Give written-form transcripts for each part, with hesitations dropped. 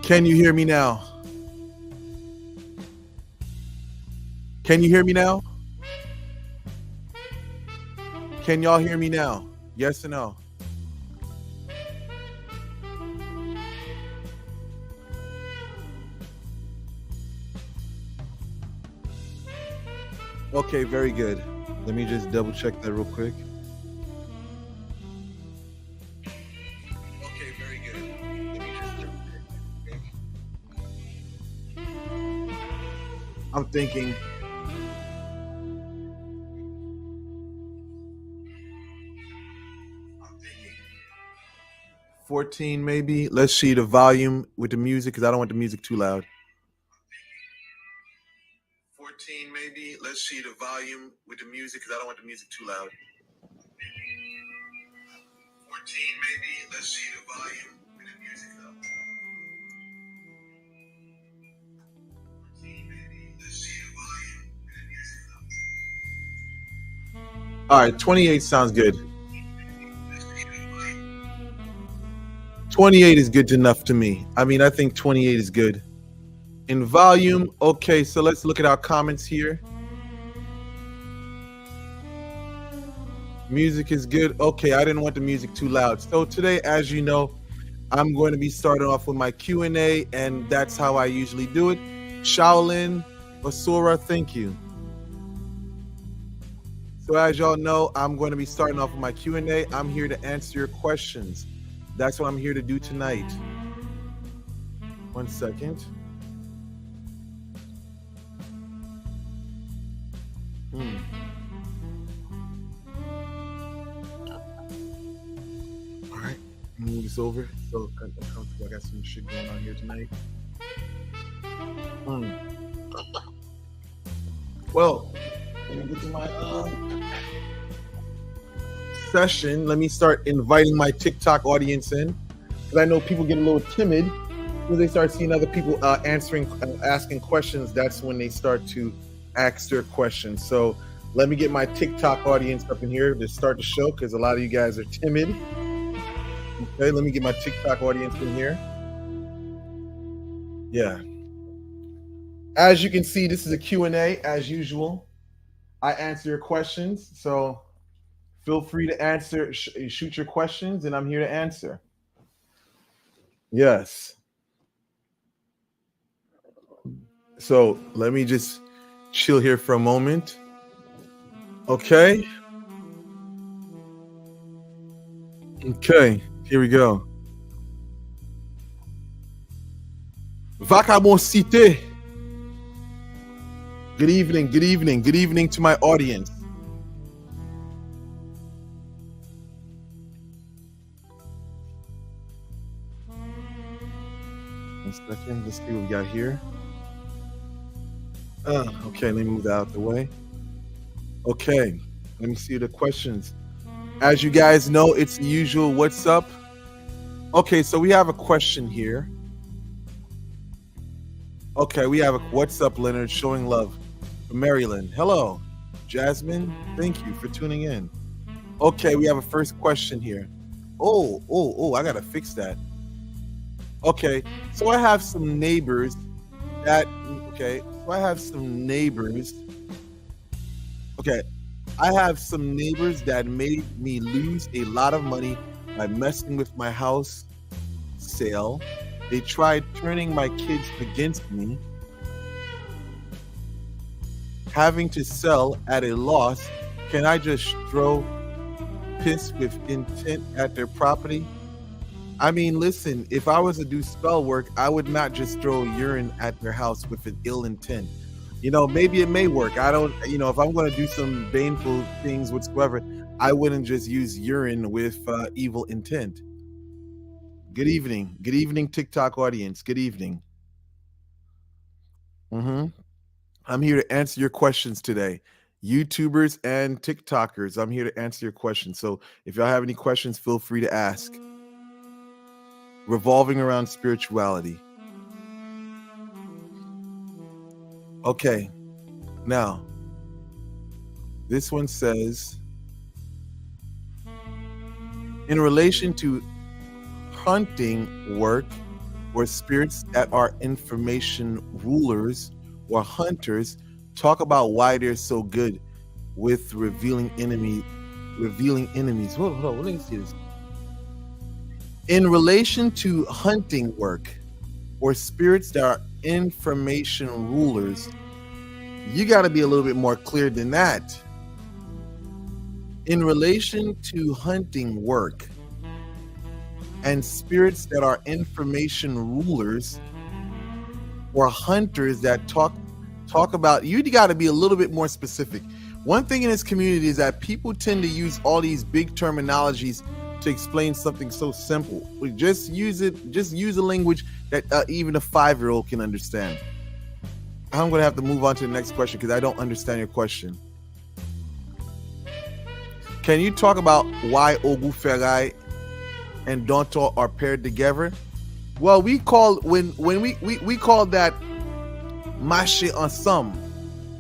Can you hear me now? Can you hear me now? Can y'all hear me now? Yes or no? Okay, very good. Let me just double check that real quick. Okay, very good. Let me just double check that real quick. I'm thinking. 14 maybe. Let's see the volume with the music because I don't want the music too loud. 14 maybe. Let's see the volume with the music because I don't want the music too loud. 14 maybe. Let's see the volume with the music though. 14 maybe. Let's see the volume with the music though. All right, 28 sounds good. 28 is good enough to me. I mean, I think 28 is good. In volume, okay, so let's look at our comments here. Music is good. Okay, I didn't want the music too loud. So today, as you know, I'm going to be starting off with my Q&A, and that's how I usually do it. Shaolin, Basura, thank you. So as y'all know, I'm going to be starting off with my Q&A. I'm here to answer your questions. That's what I'm here to do tonight. 1 second. All right, move this over. So uncomfortable. I got some shit going on here tonight. Well, let me get to my session. Let me start inviting my TikTok audience in, because I know people get a little timid when they start seeing other people asking questions. That's when they start to ask their questions. So let me get my TikTok audience up in here to start the show, because a lot of you guys are timid. Okay, let me get my TikTok audience in here. Yeah. As you can see, this is a Q&A as usual. I answer your questions, so feel free to answer, shoot your questions, and I'm here to answer. Yes. So let me just chill here for a moment. Okay. Okay, here we go. Vacabon Cité. Good evening, good evening, good evening to my audience. One second, let's see what we got here. Okay, let me move that out of the way. Okay, let me see the questions. As you guys know, it's the usual what's up. Okay, so we have a question here. Okay, we have a what's up, Leonard, showing love from Maryland. Hello, Jasmine, thank you for tuning in. Okay, we have a first question here. Oh, I gotta fix that. Okay, so I have some neighbors that, okay, so I have some neighbors. Okay, I have some neighbors that made me lose a lot of money by messing with my house sale. They tried turning my kids against me, having to sell at a loss. Can I just throw piss with intent at their property? I mean, listen, if I was to do spell work, I would not just throw urine at their house with an ill intent. You know, maybe it may work. I don't, you know, if I'm going to do some baneful things whatsoever, I wouldn't just use urine with evil intent. Good evening. Good evening, TikTok audience. Good evening. I'm here to answer your questions today. YouTubers and TikTokers, I'm here to answer your questions. So if y'all have any questions, feel free to ask. Revolving around spirituality. Okay, now, this one says, in relation to hunting work, or spirits that are information rulers or hunters. Talk about why they're so good with revealing enemies. Hold on, let me see this. In relation to hunting work or spirits that are information rulers, you got to be a little bit more clear than that. In relation to hunting work and spirits that are information rulers or hunters that talk about, you got to be a little bit more specific. One thing in this community is that people tend to use all these big terminologies to explain something so simple. We just use a language that even a 5-year-old can understand. I'm going to have to move on to the next question because I don't understand your question. Can you talk about why Ogu Ferai and Donto are paired together? Well, we call we call that marcher ensemble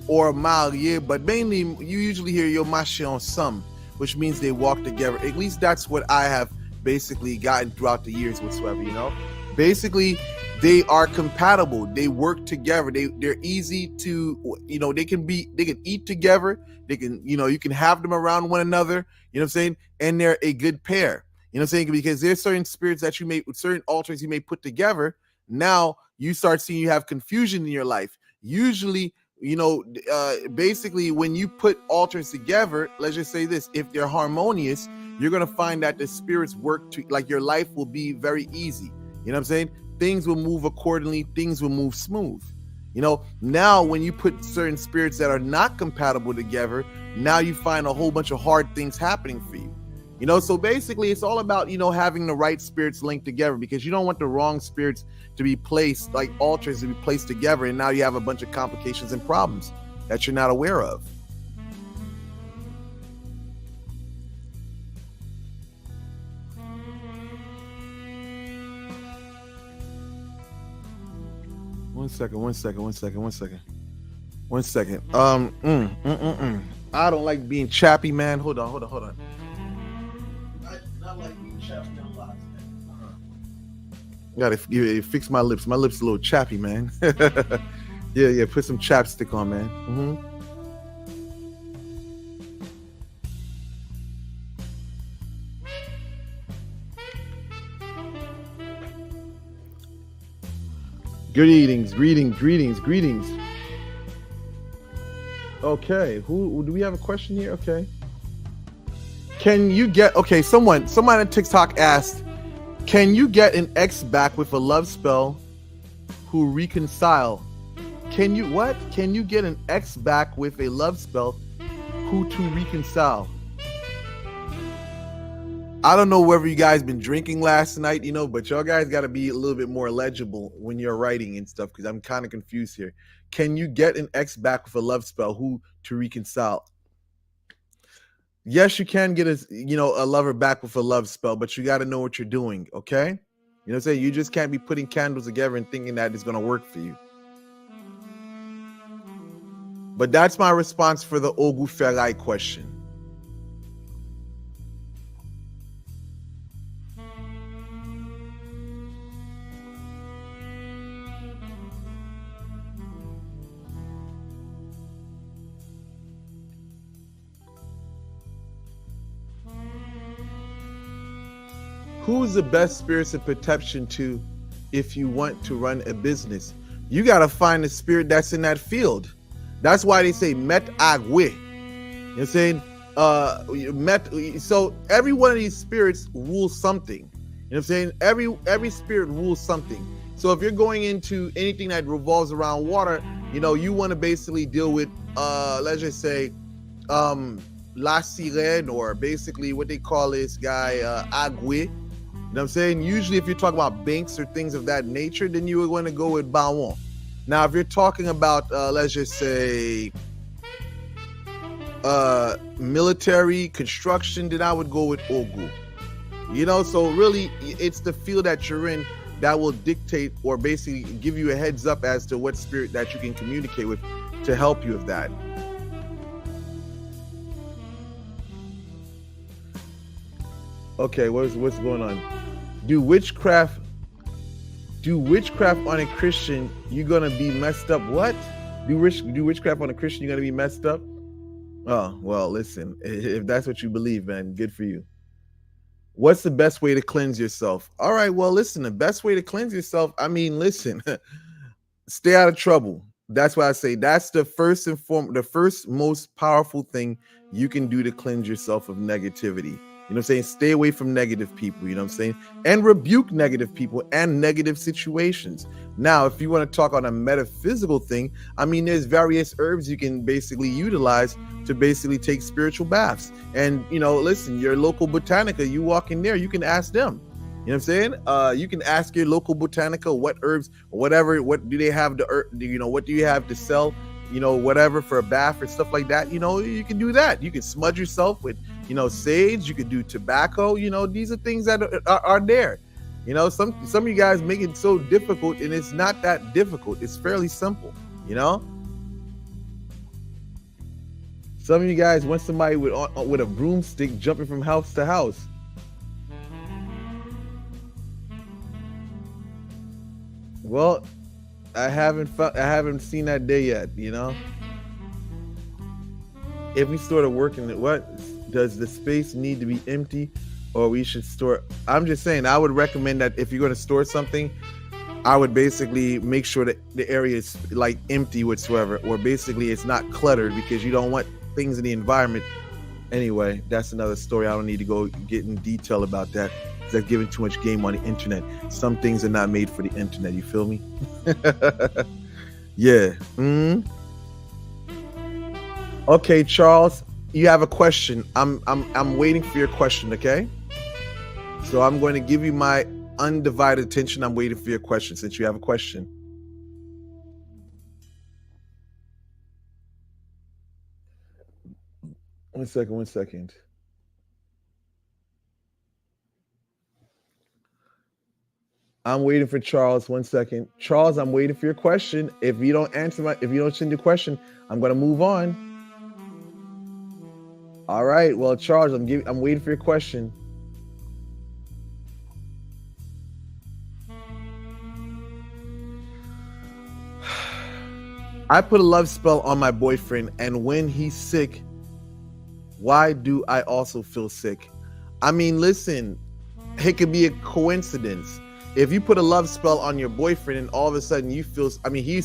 or marié, but mainly you usually hear yo marcher ensemble, which means they walk together. At least that's what I have basically gotten throughout the years whatsoever, you know. Basically, they are compatible. They work together. They're easy to, you know, they can eat together. They can, you know, you can have them around one another, you know what I'm saying? And they're a good pair. You know what I'm saying? Because there's certain spirits that you may, certain altars you may put together. Now you start seeing you have confusion in your life. Usually, you know, basically when you put altars together, let's just say this, if they're harmonious, you're going to find that the spirits work to, like, your life will be very easy. You know what I'm saying? Things will move accordingly. Things will move smooth. You know, now when you put certain spirits that are not compatible together, now you find a whole bunch of hard things happening for you. You know, so basically it's all about, you know, having the right spirits linked together, because you don't want the wrong spirits to be placed, like altars to be placed together, and now you have a bunch of complications and problems that you're not aware of. One second. I don't like being chappy, man. Hold on. I do not like being chappy on lots, man. Gotta fix my lips. My lips a little chappy, man. Yeah. Put some chapstick on, man. Greetings. Okay, who do we have a question here? Okay. Can you get, okay, someone on TikTok asked, can you get an ex back with a love spell who reconcile? Can you get an ex back with a love spell who to reconcile? I don't know whether you guys been drinking last night, you know, but y'all guys got to be a little bit more legible when you're writing and stuff, because I'm kind of confused here. Can you get an ex back with a love spell who to reconcile? Yes, you can get a lover back with a love spell, but you got to know what you're doing, okay? You know what I'm saying? You just can't be putting candles together and thinking that it's going to work for you. But that's my response for the Ogu Ferai question. Who's the best spirits of protection to if you want to run a business? You got to find a spirit that's in that field. That's why they say met agwe. You know what I'm saying? So every one of these spirits rules something. You know what I'm saying? Every spirit rules something. So if you're going into anything that revolves around water, you know, you want to basically deal with, let's just say, La Sirene, or basically what they call this guy, Agwe. You know what I'm saying? Usually if you're talking about banks or things of that nature, then you are going to go with Bawon. Now, if you're talking about, let's just say, military construction, then I would go with Ogu. You know, so really it's the field that you're in that will dictate or basically give you a heads up as to what spirit that you can communicate with to help you with that. Okay, what's going on? Do witchcraft Do witchcraft on a Christian, you're gonna be messed up. What? Do witchcraft on a Christian, you're gonna be messed up? Oh, well, listen, if that's what you believe, man, good for you. What's the best way to cleanse yourself? All right, well, listen, the best way to cleanse yourself, I mean, listen, stay out of trouble. That's why I say that's the first most powerful thing you can do to cleanse yourself of negativity. You know what I'm saying? Stay away from negative people, you know what I'm saying? And rebuke negative people and negative situations. Now, if you want to talk on a metaphysical thing, I mean, there's various herbs you can basically utilize to basically take spiritual baths. And, you know, listen, your local botanica, you walk in there, you can ask them. You know what I'm saying? You can ask your local botanica what herbs, whatever, what do they have to, you know, what do you have to sell, you know, whatever for a bath or stuff like that. You know, you can do that. You can smudge yourself with, you know, sage. You could do tobacco. You know, these are things that are there. You know, some of you guys make it so difficult, and it's not that difficult. It's fairly simple. You know, some of you guys want somebody with a broomstick jumping from house to house. Well, I haven't seen that day yet, you know. If we started working it, what does the space need to be empty, or we should store? I'm just saying, I would recommend that if you're going to store something, I would basically make sure that the area is like empty whatsoever, or basically it's not cluttered, because you don't want things in the environment. Anyway, that's another story. I don't need to go get in detail about that. That's giving too much game on the internet. Some things are not made for the internet. You feel me? Yeah. Okay, Charles, you have a question. I'm waiting for your question. Okay. So I'm going to give you my undivided attention. I'm waiting for your question since you have a question. One second. I'm waiting for Charles. 1 second. Charles, I'm waiting for your question. If you don't send your question, I'm going to move on. All right. Well, Charles, I'm waiting for your question. I put a love spell on my boyfriend, and when he's sick, why do I also feel sick? I mean, listen, it could be a coincidence. If you put a love spell on your boyfriend and all of a sudden he's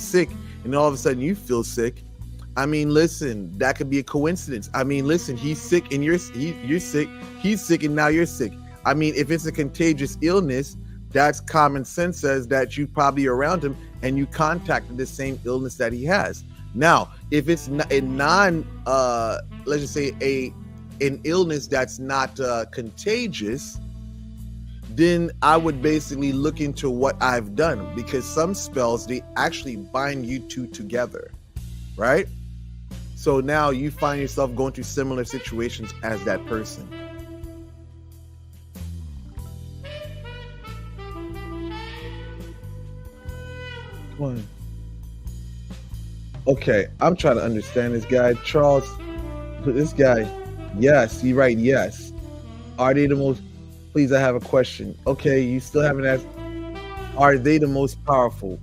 sick and all of a sudden you feel sick, I mean, listen, that could be a coincidence. I mean, listen, he's sick and you're sick, he's sick and now you're sick. I mean, if it's a contagious illness, that's common sense says that you probably around him and you contacted the same illness that he has. Now, if it's let's just say an illness that's not contagious, then I would basically look into what I've done, because some spells, they actually bind you two together, right? So now you find yourself going through similar situations as that person. Come on. Okay, I'm trying to understand this guy. Charles, this guy, yes, you're right, yes. Are they the most... Please, I have a question. Okay, you still haven't asked. Are they the most powerful?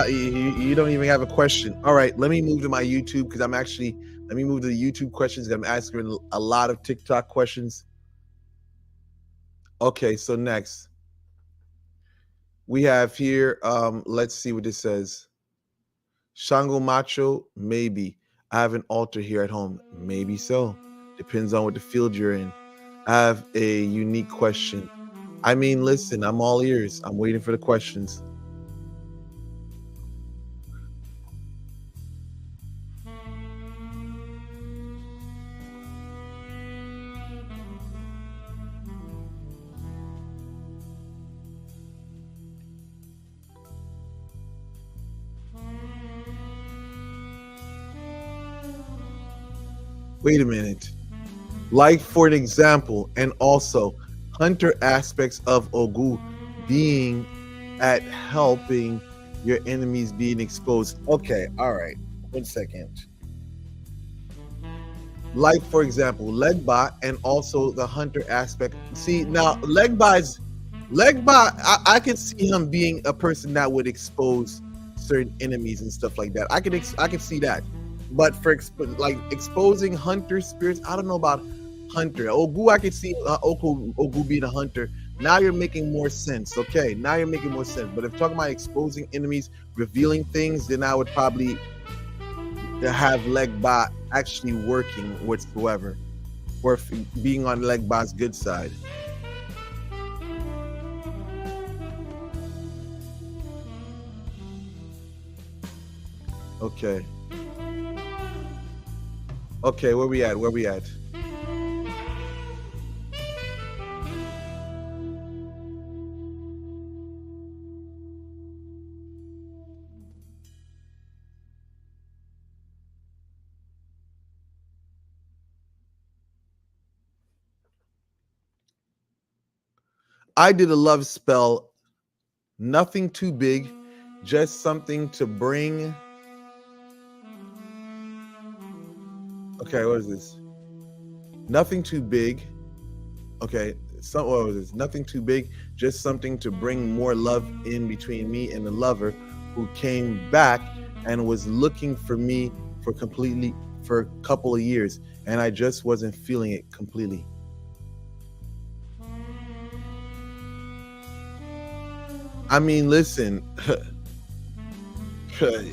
You don't even have a question. All right, let me move to my YouTube, because let me move to the YouTube questions. I'm asking a lot of TikTok questions. Okay, so next we have here, let's see what this says. Shango Macho, maybe. I have an altar here at home. Maybe so. Depends on what the field you're in. I have a unique question. I mean, listen, I'm all ears. I'm waiting for the questions. Wait a minute. Like, for an example, and also hunter aspects of Ogu being at helping your enemies being exposed. Okay, all right. 1 second. Like, for example, Legba and also the hunter aspect. See, now Legba is Legba, I could see him being a person that would expose certain enemies and stuff like that. I could see that. But for like exposing hunter spirits, I don't know about hunter. Ogu, I could see Ogu being a hunter. Now you're making more sense. Okay, now you're making more sense. But if talking about exposing enemies, revealing things, then I would probably have Legba actually working whatsoever, or being on Legba's good side. Okay. Okay, where we at? Where we at? I did a love spell, nothing too big, just something to bring. Okay, what is this? Nothing too big. Okay, what was this? Nothing too big, just something to bring more love in between me and the lover who came back and was looking for me for a couple of years, and I just wasn't feeling it completely. I mean, listen.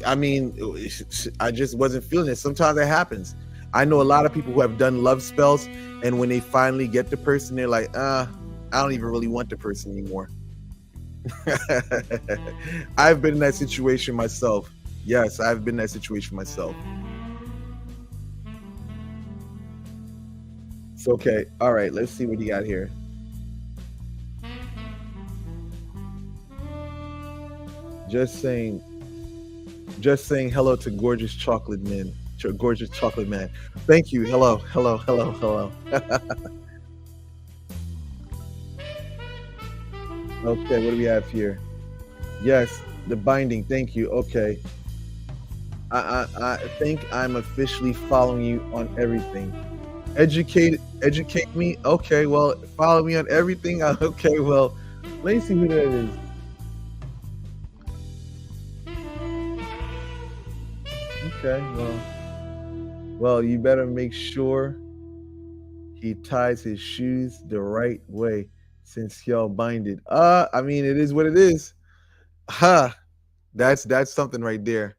I mean, I just wasn't feeling it. Sometimes it happens. I know a lot of people who have done love spells, and when they finally get the person, they're like, I don't even really want the person anymore. I've been in that situation myself. Yes, I've been in that situation myself. It's okay. All right, let's see what you got here. Just saying hello to gorgeous chocolate man. Gorgeous chocolate man. Thank you. Hello. Okay, what do we have here? Yes, the binding. Thank you. Okay. I think I'm officially following you on everything. Educate me. Okay, well, follow me on everything. Okay, well, let me see who that is. Okay, well, you better make sure he ties his shoes the right way since y'all binded. I mean, it is what it is. Ha, that's something right there.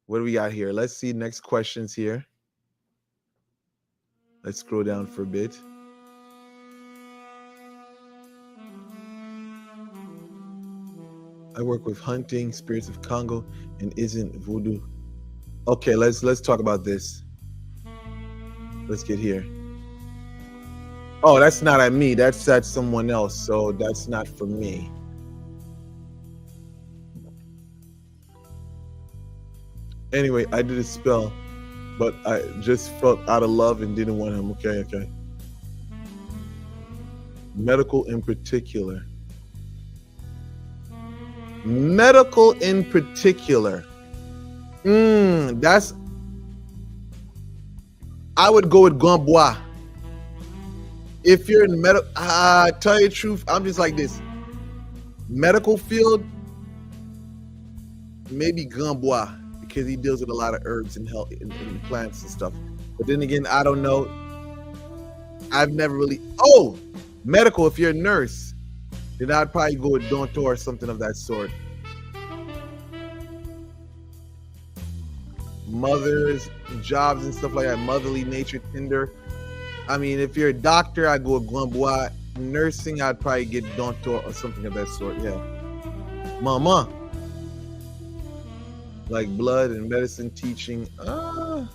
What do we got here? Let's see next questions here. Let's scroll down for a bit. I work with hunting, spirits of Congo, and isn't voodoo. Okay, let's talk about this. Let's get here. Oh, that's not at me. That's at someone else. So that's not for me. Anyway, I did a spell, but I just felt out of love and didn't want him. Okay. Medical in particular. Medical in particular. That's. I would go with Gamboa. If you're in medical, tell you the truth, I'm just like this. Medical field, maybe Gamboa, because he deals with a lot of herbs and health and plants and stuff. But then again, I don't know. I've never really. Oh, medical. If you're a nurse, then I'd probably go with Dontor or something of that sort. Mothers, jobs and stuff like that. Motherly nature, tender. I mean, if you're a doctor, I'd go with Gamboa. Nursing, I'd probably get Dontor or something of that sort. Yeah. Mama. Like blood and medicine teaching. The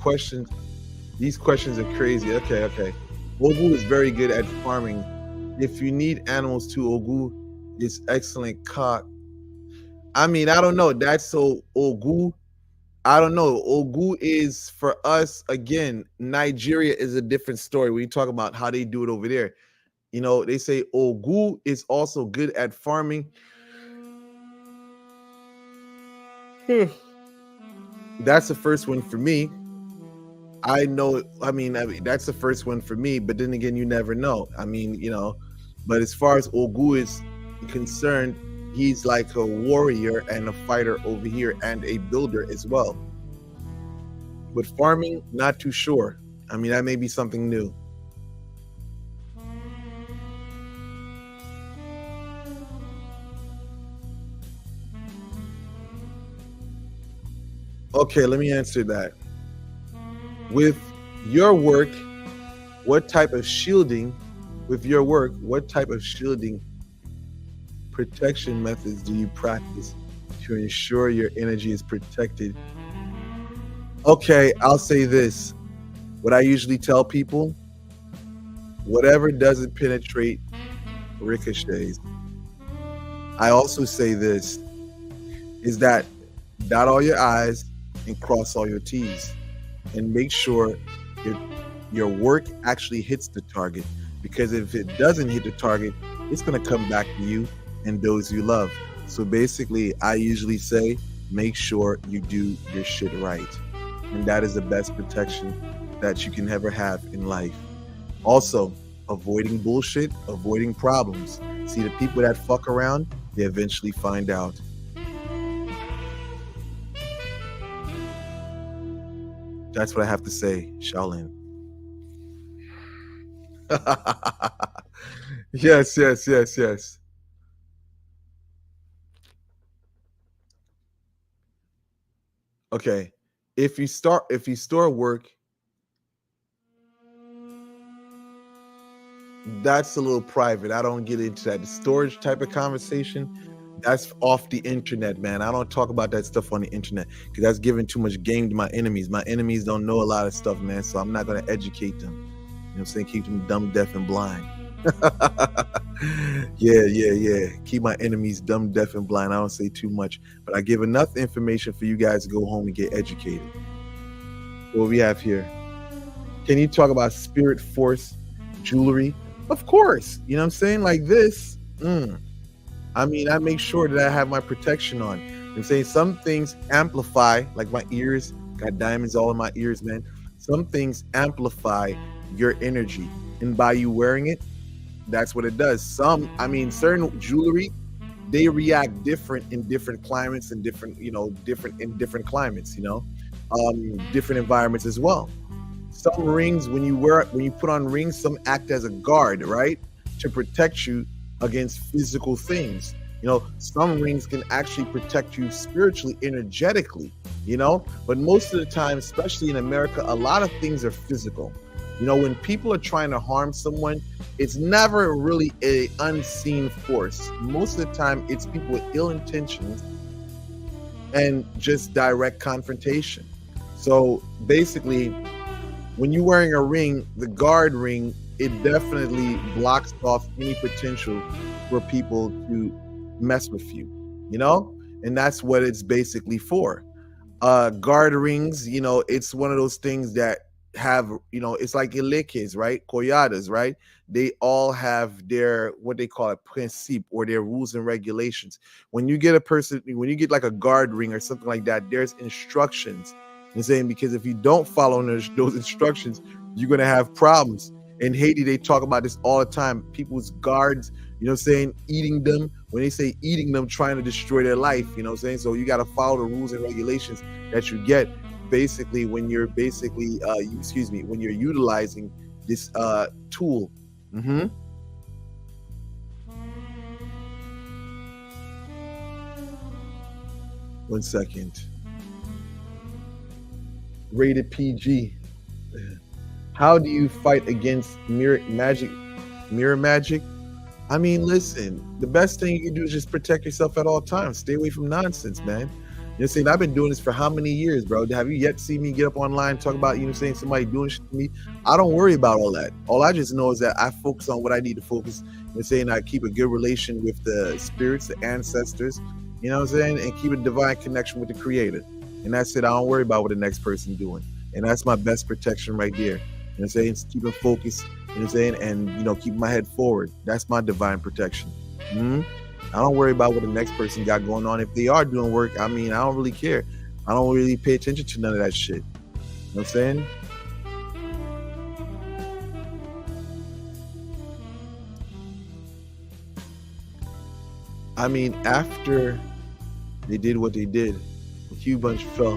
questions, these questions are crazy. Okay. Ogu is very good at farming. If you need animals too, Ogu is excellent cock. I mean, I don't know. That's so Ogu. I don't know. Ogu is for us again. Nigeria is a different story. We talk about how they do it over there. You know, they say Ogu is also good at farming. That's the first one for me. I know. I mean, that's the first one for me. But then again, you never know. I mean, But as far as Ogu is concerned, he's like a warrior and a fighter over here, and a builder as well. But farming, not too sure. I mean, that may be something new. Okay, let me answer that. With your work, what type of shielding, with your work, what type of shielding protection methods do you practice to ensure your energy is protected? Okay, I'll say this. What I usually tell people, whatever doesn't penetrate ricochets. I also say this is that dot all your I's and cross all your T's, and make sure your work actually hits the target, because if it doesn't hit the target, it's going to come back to you and those you love. So basically, I usually say make sure you do your shit right, and that is the best protection that you can ever have in life. Also, avoiding bullshit, avoiding problems. See, the people that fuck around, they eventually find out. That's what I have to say, Shaolin. Yes, yes, yes, yes. Okay. If you store work, that's a little private. I don't get into that. The storage type of conversation, that's off the internet, man. I don't talk about that stuff on the internet because that's giving too much game to my enemies. My enemies don't know a lot of stuff, man. So I'm not going to educate them. You know what I'm saying? Keep them dumb, deaf, and blind. Yeah, yeah, yeah. Keep my enemies dumb, deaf, and blind. I don't say too much, but I give enough information for you guys to go home and get educated. What we have here. Can you talk about spirit force jewelry? Of course. You know what I'm saying? Like this. I mean, I make sure that I have my protection on. I'm saying some things amplify, like my ears, got diamonds all in my ears, man. Some things amplify your energy. And by you wearing it, that's what it does. Certain jewelry, they react different in different climates and different climates, different environments as well. Some rings, when you put on rings, some act as a guard, right? To protect you against physical things. Some rings can actually protect you spiritually, energetically, but most of the time, especially in America, a lot of things are physical. When people are trying to harm someone, it's never really an unseen force. Most of the time, it's people with ill intentions and just direct confrontation. So basically, when you're wearing a ring, the guard ring, it definitely blocks off any potential for people to mess with you, and that's what it's basically for. Guard rings, it's one of those things that have, it's like ilekes, right? Koyadas, right? They all have their, what they call it, principe, or their rules and regulations. When you get like a guard ring or something like that, there's instructions. I'm saying, because if you don't follow those instructions, you're going to have problems. In Haiti, they talk about this all the time. People's guards, eating them. When they say eating them, trying to destroy their life, so you got to follow the rules and regulations that you get basically when you're when you're utilizing this tool. One second. Rated PG. How do you fight against mirror magic? I mean, listen, the best thing you can do is just protect yourself at all times. Stay away from nonsense, man. I've been doing this for how many years, bro? Have you yet seen me get up online and talk about, somebody doing shit to me? I don't worry about all that. All I just know is that I focus on what I need to focus. I keep a good relation with the spirits, the ancestors, and keep a divine connection with the creator. And that's it. I don't worry about what the next person doing. And that's my best protection right there. It's keeping focus, and keeping my head forward. That's my divine protection. I don't worry about what the next person got going on. If they are doing work, I don't really care. I don't really pay attention to none of that shit. You know what I'm saying? I mean, after they did what they did, the Q bunch fell.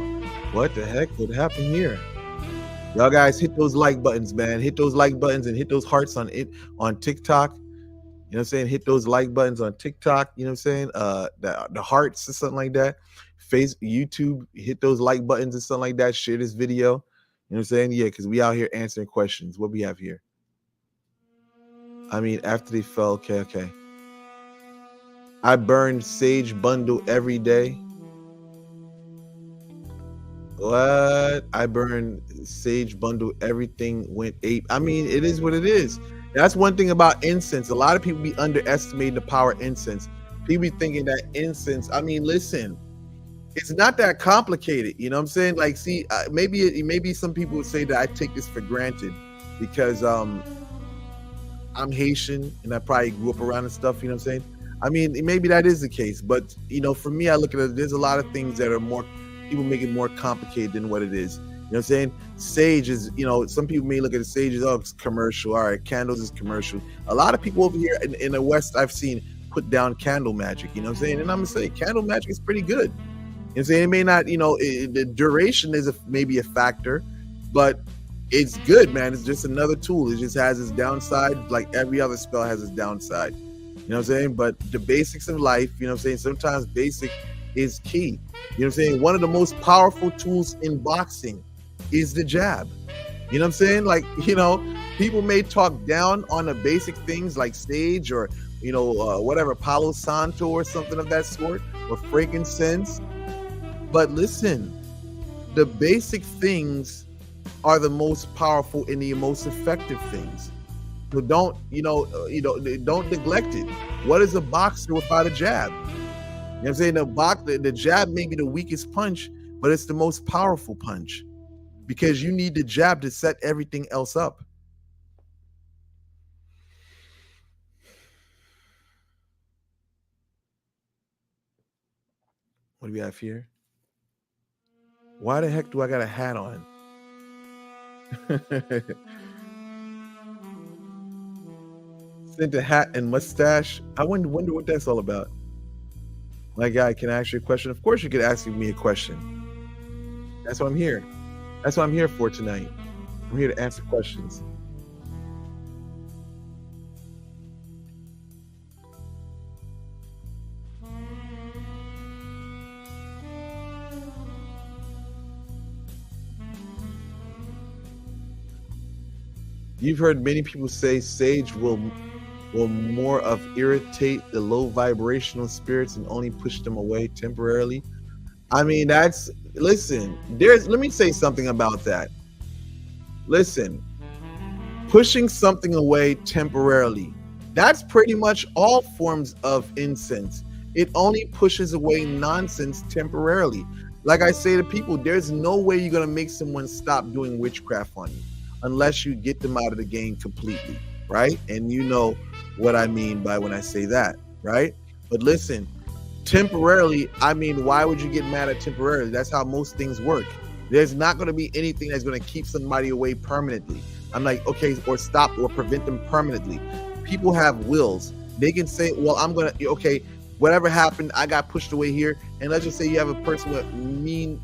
What the heck? What happened here? Y'all guys hit those like buttons, man. Hit those like buttons and hit those hearts on TikTok. You know what I'm saying? Hit those like buttons on TikTok. You know what I'm saying? The hearts or something like that. YouTube, hit those like buttons and something like that. Share this video. You know what I'm saying? Yeah, because we out here answering questions. What we have here? I mean, after they fell, okay. I burned sage bundle every day. What? I burn sage bundle. Everything went ape. I mean, it is what it is. That's one thing about incense. A lot of people be underestimating the power of incense. People be thinking that incense. I mean, listen, it's not that complicated. You know what I'm saying? Like, see, maybe some people would say that I take this for granted because I'm Haitian and I probably grew up around and stuff. You know what I'm saying? I mean, maybe that is the case, but for me, I look at it. There's a lot of things that are more. People make it more complicated than what it is. You know what I'm saying? Sage is, some people may look at the sage as, oh, it's commercial. All right, candles is commercial. A lot of people over here in the West, I've seen put down candle magic. You know what I'm saying? And I'm gonna say candle magic is pretty good. You know what I'm saying? It may not, the duration is maybe a factor, but it's good, man. It's just another tool. It just has its downside, like every other spell has its downside. You know what I'm saying? But the basics of life, you know what I'm saying? Sometimes basic is key. You know what I'm saying? One of the most powerful tools in boxing is the jab. You know what I'm saying? Like, people may talk down on the basic things like sage or, whatever, Palo Santo or something of that sort, or frankincense. But listen, the basic things are the most powerful and the most effective things. So don't neglect it. What is a boxer without a jab? You know what I'm saying? The jab may be the weakest punch, but it's the most powerful punch because you need the jab to set everything else up. What do we have here? Why the heck do I got a hat on? Sent a hat and mustache. I wonder what that's all about. My guy, can I ask you a question? Of course you could ask me a question. That's why I'm here. That's what I'm here for tonight. I'm here to answer questions. You've heard many people say sage will more of irritate the low vibrational spirits and only push them away temporarily. I mean, listen, let me say something about that. Listen, pushing something away temporarily, that's pretty much all forms of incense. It only pushes away nonsense temporarily. Like I say to people, there's no way you're going to make someone stop doing witchcraft on you unless you get them out of the game completely, right? And you know what I mean by when I say that, right? But listen, temporarily, I mean, why would you get mad at temporarily? That's how most things work. There's not going to be anything that's going to keep somebody away permanently. I'm like, okay, or stop or prevent them permanently. People have wills. They can say, well, I'm going to, okay, whatever happened, I got pushed away here. And let's just say you have a person with mean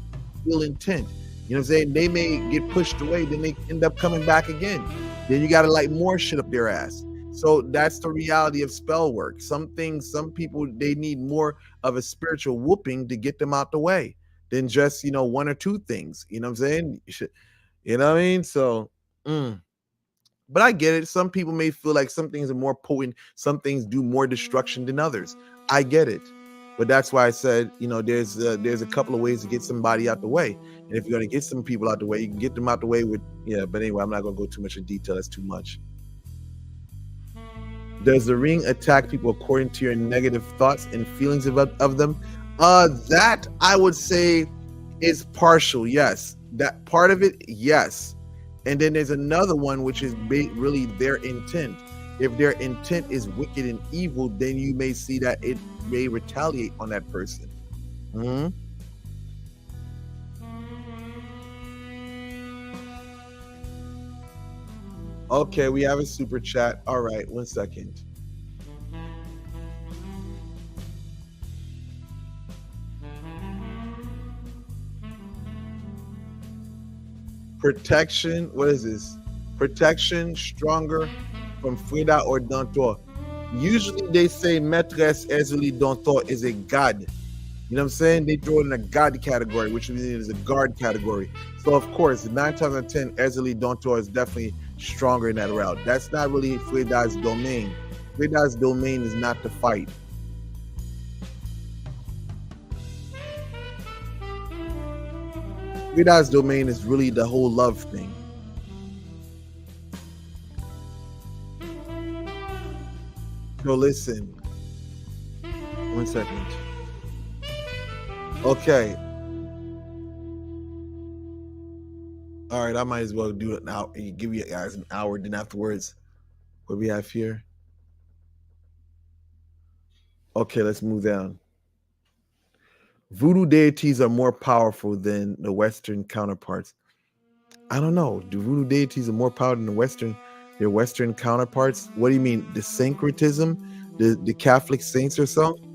ill intent. You know what I'm saying? They may get pushed away, then they end up coming back again. Then you got to light more shit up their ass. So that's the reality of spell work. Some people, they need more of a spiritual whooping to get them out the way than just, one or two things. You know what I'm saying? You know what I mean? So, but I get it. Some people may feel like some things are more potent. Some things do more destruction than others. I get it. But that's why I said, there's a couple of ways to get somebody out the way. And if you're going to get some people out the way, you can get them out the way with, but anyway, I'm not going to go too much in detail. That's too much. Does the ring attack people according to your negative thoughts and feelings of them? That I would say is partial. Yes. That part of it. Yes. And then there's another one, which is really their intent. If their intent is wicked and evil, then you may see that it may retaliate on that person. Okay, we have a super chat. All right, 1 second. Protection. What is this? Protection stronger from Frida or Dantor. Usually they say Maîtresse Ezeli Dantor is a god. You know what I'm saying? They throw it in a god category, which means it is a guard category. So of course, 9 times out of 10, Ezeli Dantor is definitely stronger in that route. That's not really Frida's domain. Frida's domain is not to fight. Frida's domain is really the whole love thing. So listen. 1 second. Okay. All right, I might as well do it now. Give you guys an hour. Then afterwards, what do we have here? Okay, let's move down. Voodoo deities are more powerful than the Western counterparts. I don't know. Do voodoo deities are more powerful than their Western counterparts? What do you mean? The syncretism? The Catholic saints or something?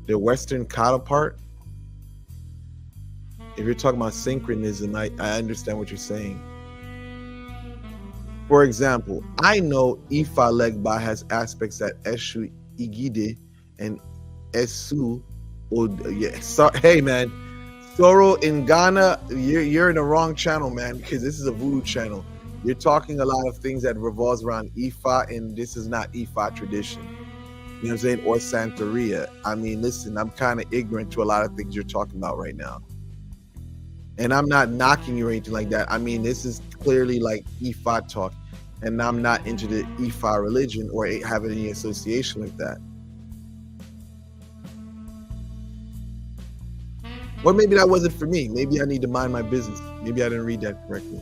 Their Western counterpart? If you're talking about synchronism, I understand what you're saying. For example, I know Ifa Legba has aspects that Eshu Igide and Esu. Hey man, Soro in Ghana, you're in the wrong channel, man, because this is a voodoo channel. You're talking a lot of things that revolves around Ifa, and this is not Ifa tradition. You know what I'm saying? Or Santeria. I mean, listen, I'm kind of ignorant to a lot of things you're talking about right now. And I'm not knocking you or anything like that. I mean, this is clearly like Ifa talk, and I'm not into the Ifa religion or having any association with that. Or maybe that wasn't for me. Maybe I need to mind my business. Maybe I didn't read that correctly.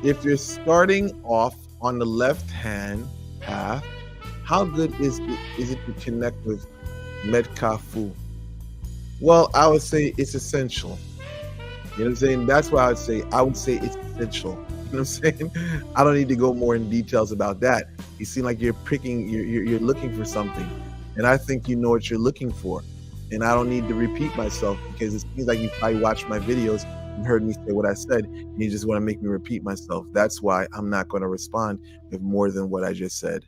If you're starting off on the left-hand path, how good is it to connect with Medkafu? Well, I would say it's essential. You know what I'm saying? That's why I would say it's essential. You know what I'm saying? I don't need to go more in details about that. You seem like you're looking for something, and I think you know what you're looking for, and I don't need to repeat myself because it seems like you probably watched my videos and heard me say what I said, and you just want to make me repeat myself. That's why I'm not going to respond with more than what I just said.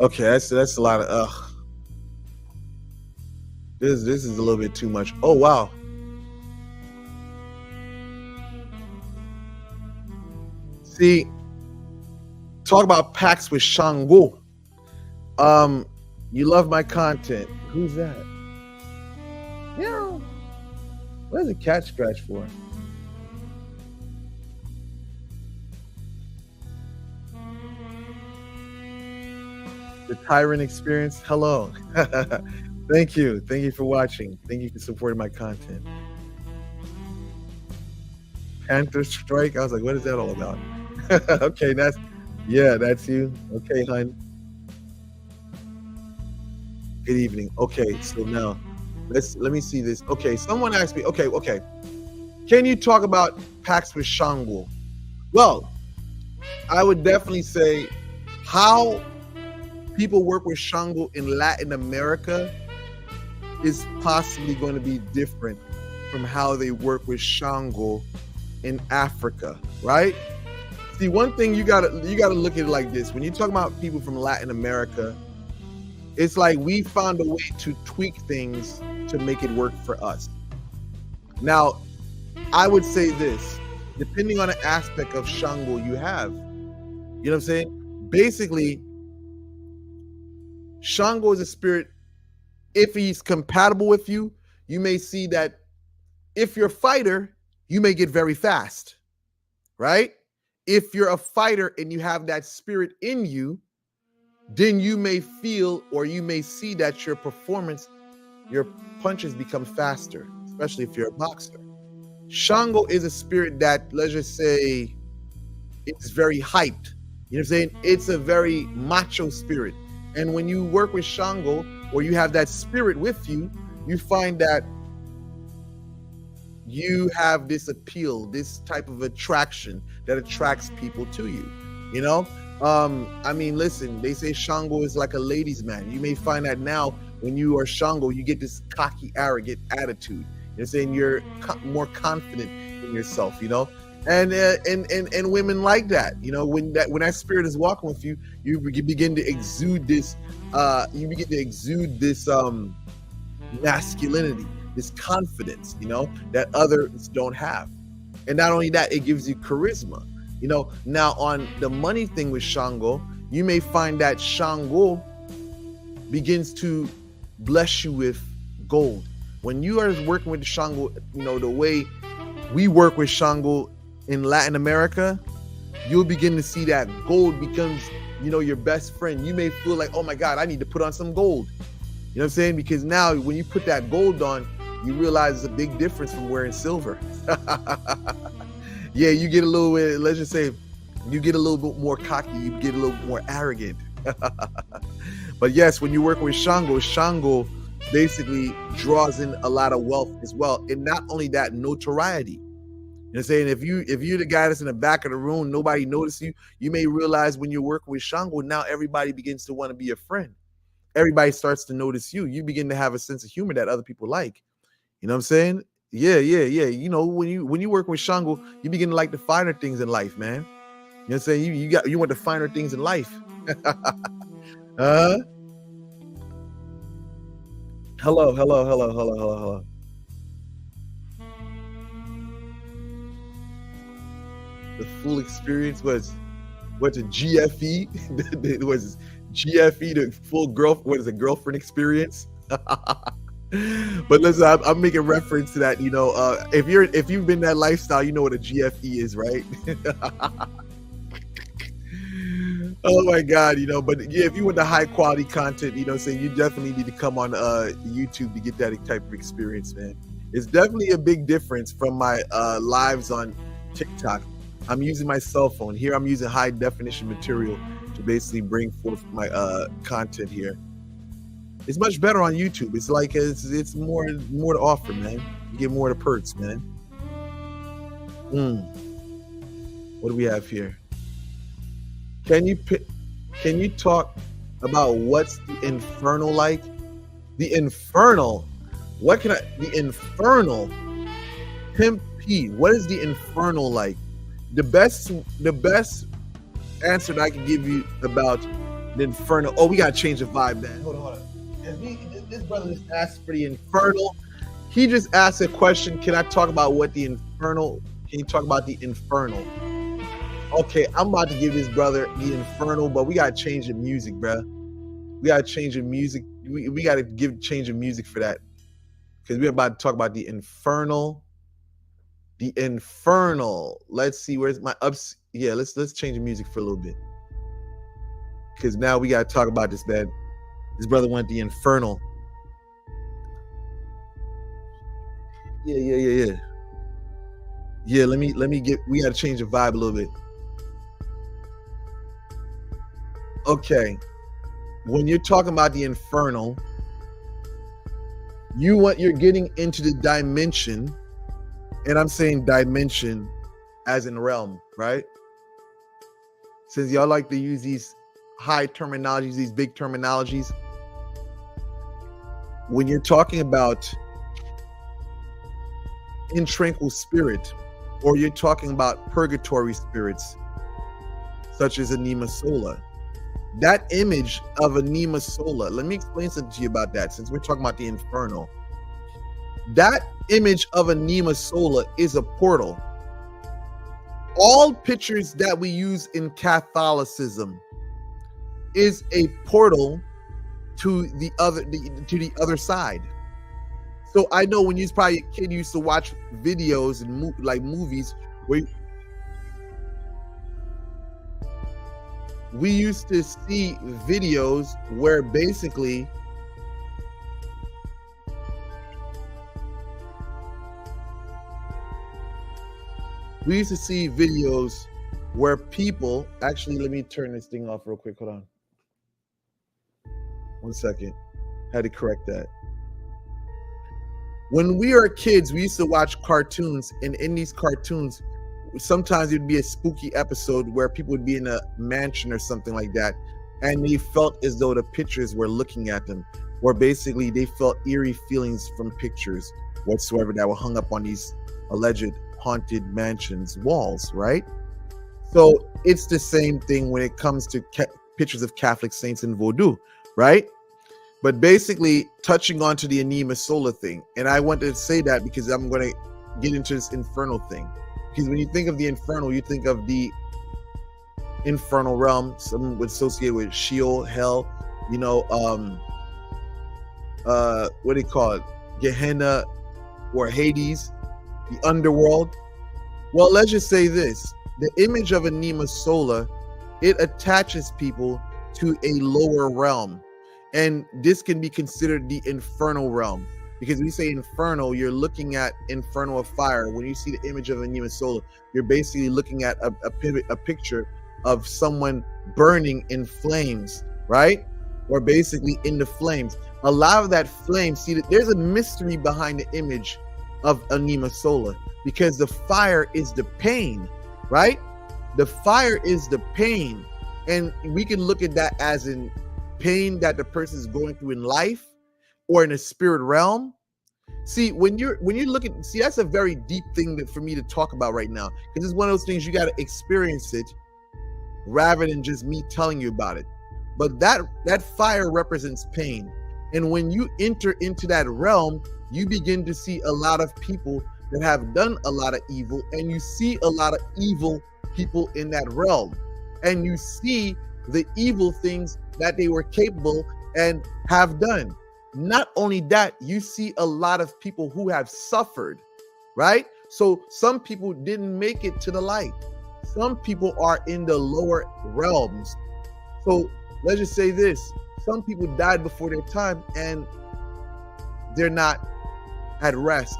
Okay, that's a lot of This is a little bit too much. Oh wow. See, talk about pacts with Shango. You love my content. Who's that? Yeah. What is a cat scratch for? The Tyrant Experience. Hello. Thank you. Thank you for watching. Thank you for supporting my content. Panther Strike. I was like, what is that all about? Okay, that's you. Okay, hon. Good evening. Okay, so now let me see this. Okay, someone asked me, okay. Can you talk about pacts with Shango? Well, I would definitely say how people work with Shango in Latin America is possibly going to be different from how they work with Shango in Africa, right? See, one thing you gotta look at it like this. When you talk about people from Latin America, it's like we found a way to tweak things to make it work for us. Now, I would say this, depending on the aspect of Shango you have, you know what I'm saying? Basically, Shango is a spirit. If he's compatible with you, you may see that if you're a fighter, you may get very fast, right? If you're a fighter and you have that spirit in you, then you may feel or you may see that your performance, your punches become faster, especially if you're a boxer. Shango is a spirit that, let's just say, it's very hyped. You know what I'm saying? It's a very macho spirit. And when you work with Shango, or you have that spirit with you, you find that you have this appeal, this type of attraction that attracts people to you. You know, I mean, listen, they say Shango is like a ladies' man. You may find that now when you are Shango, you get this cocky, arrogant attitude. You're saying you're more confident in yourself. You know, and women like that. You know, when that spirit is walking with you, you begin to exude this. Masculinity, this confidence, you know, that others don't have. And not only that, it gives you charisma. You know, now on the money thing with Shango, you may find that Shango begins to bless you with gold. When you are working with the Shango, you know, the way we work with Shango in Latin America, you'll begin to see that gold becomes, you know, your best friend. You may feel like, oh my God, I need to put on some gold. You know what I'm saying? Because now when you put that gold on, you realize it's a big difference from wearing silver. Yeah, you get a little bit, let's just say, you get a little bit more cocky, you get a little bit more arrogant. But yes, when you work with Shango, Shango basically draws in a lot of wealth as well. And not only that, notoriety. You know what I'm saying? If you're the guy that's in the back of the room, nobody notices you, you may realize when you're working with Shango, now everybody begins to want to be a friend. Everybody starts to notice you. You begin to have a sense of humor that other people like. You know what I'm saying? Yeah. You know, when you work with Shango, you begin to like the finer things in life, man. You know what I'm saying? You want the finer things in life. Hello. The full experience was what's a GFE? It was GFE, the full girlfriend experience. But listen, I'm making reference to that. You know, if you've been that lifestyle, you know what a GFE is, right? Oh my God, you know. But yeah, if you want the high quality content, you know, so you definitely need to come on YouTube to get that type of experience, man. It's definitely a big difference from my lives on TikTok. I'm using my cell phone here. I'm using high definition material to basically bring forth my content here. It's much better on YouTube. It's like it's more to offer, man. You get more of the perks, man. What do we have here? Can you talk about what's the infernal like? The infernal. The infernal? Pimp P. What is the infernal like? The best answer that I can give you about the infernal. Oh, we gotta change the vibe, man. Hold on. This brother just asked for the infernal. He just asked a question. Can I talk about what the infernal? Can you talk about the infernal? Okay, I'm about to give this brother the infernal, but we gotta change the music, bro. We gotta change the music. We gotta change the music for that, because we're about to talk about the infernal. The infernal. Let's see, where's my ups? Yeah, let's change the music for a little bit, because now we gotta talk about this, man. This brother went the infernal. Yeah. Yeah, let me get. We gotta change the vibe a little bit. Okay, when you're talking about the infernal, you're getting into the dimension, and I'm saying dimension as in realm, right? Since y'all like to use these high terminologies, these big terminologies, when you're talking about Intranquilspirit, or you're talking about purgatory spirits, such as Anima Sola, that image of Anima Sola, let me explain something to you about that, since we're talking about the infernal. That image of Anima Sola is a portal. All pictures that we use in Catholicism is a portal to the other side. So I know when you was probably a kid, you used to watch videos and movies where we used to see videos where basically we used to see videos where people actually, let me turn this thing off real quick. Hold on. 1 second. Had to correct that. When we were kids, we used to watch cartoons, and in these cartoons, sometimes it'd be a spooky episode where people would be in a mansion or something like that, and they felt as though the pictures were looking at them, or basically they felt eerie feelings from pictures whatsoever that were hung up on these alleged haunted mansions walls, right? So it's the same thing when it comes to pictures of Catholic saints in voodoo, right? But basically touching on to the Anima Sola thing, and I wanted to say that because I'm going to get into this infernal thing. Because when you think of the infernal, you think of the infernal realm, some would associate with Sheol, hell, you know, what do you call it? Gehenna or Hades, the underworld. Well, let's just say this. The image of Anima Sola, it attaches people to a lower realm. And this can be considered the infernal realm. Because when you say infernal, you're looking at infernal of fire. When you see the image of Anima Sola, you're basically looking at a picture of someone burning in flames, right? Or basically in the flames. A lot of that flame, see, there's a mystery behind the image of Anima Sola, because the fire is the pain, right? The fire is the pain. And we can look at that as in pain that the person is going through in life or in a spirit realm. See, when you're looking, see, that's a very deep thing for me to talk about right now, because it's one of those things you got to experience it rather than just me telling you about it. But that fire represents pain. And when you enter into that realm, you begin to see a lot of people that have done a lot of evil, and you see a lot of evil people in that realm, and you see the evil things that they were capable and have done. Not only that, you see a lot of people who have suffered, right? So some people didn't make it to the light. Some people are in the lower realms. So let's just say this. Some people died before their time and they're not at rest,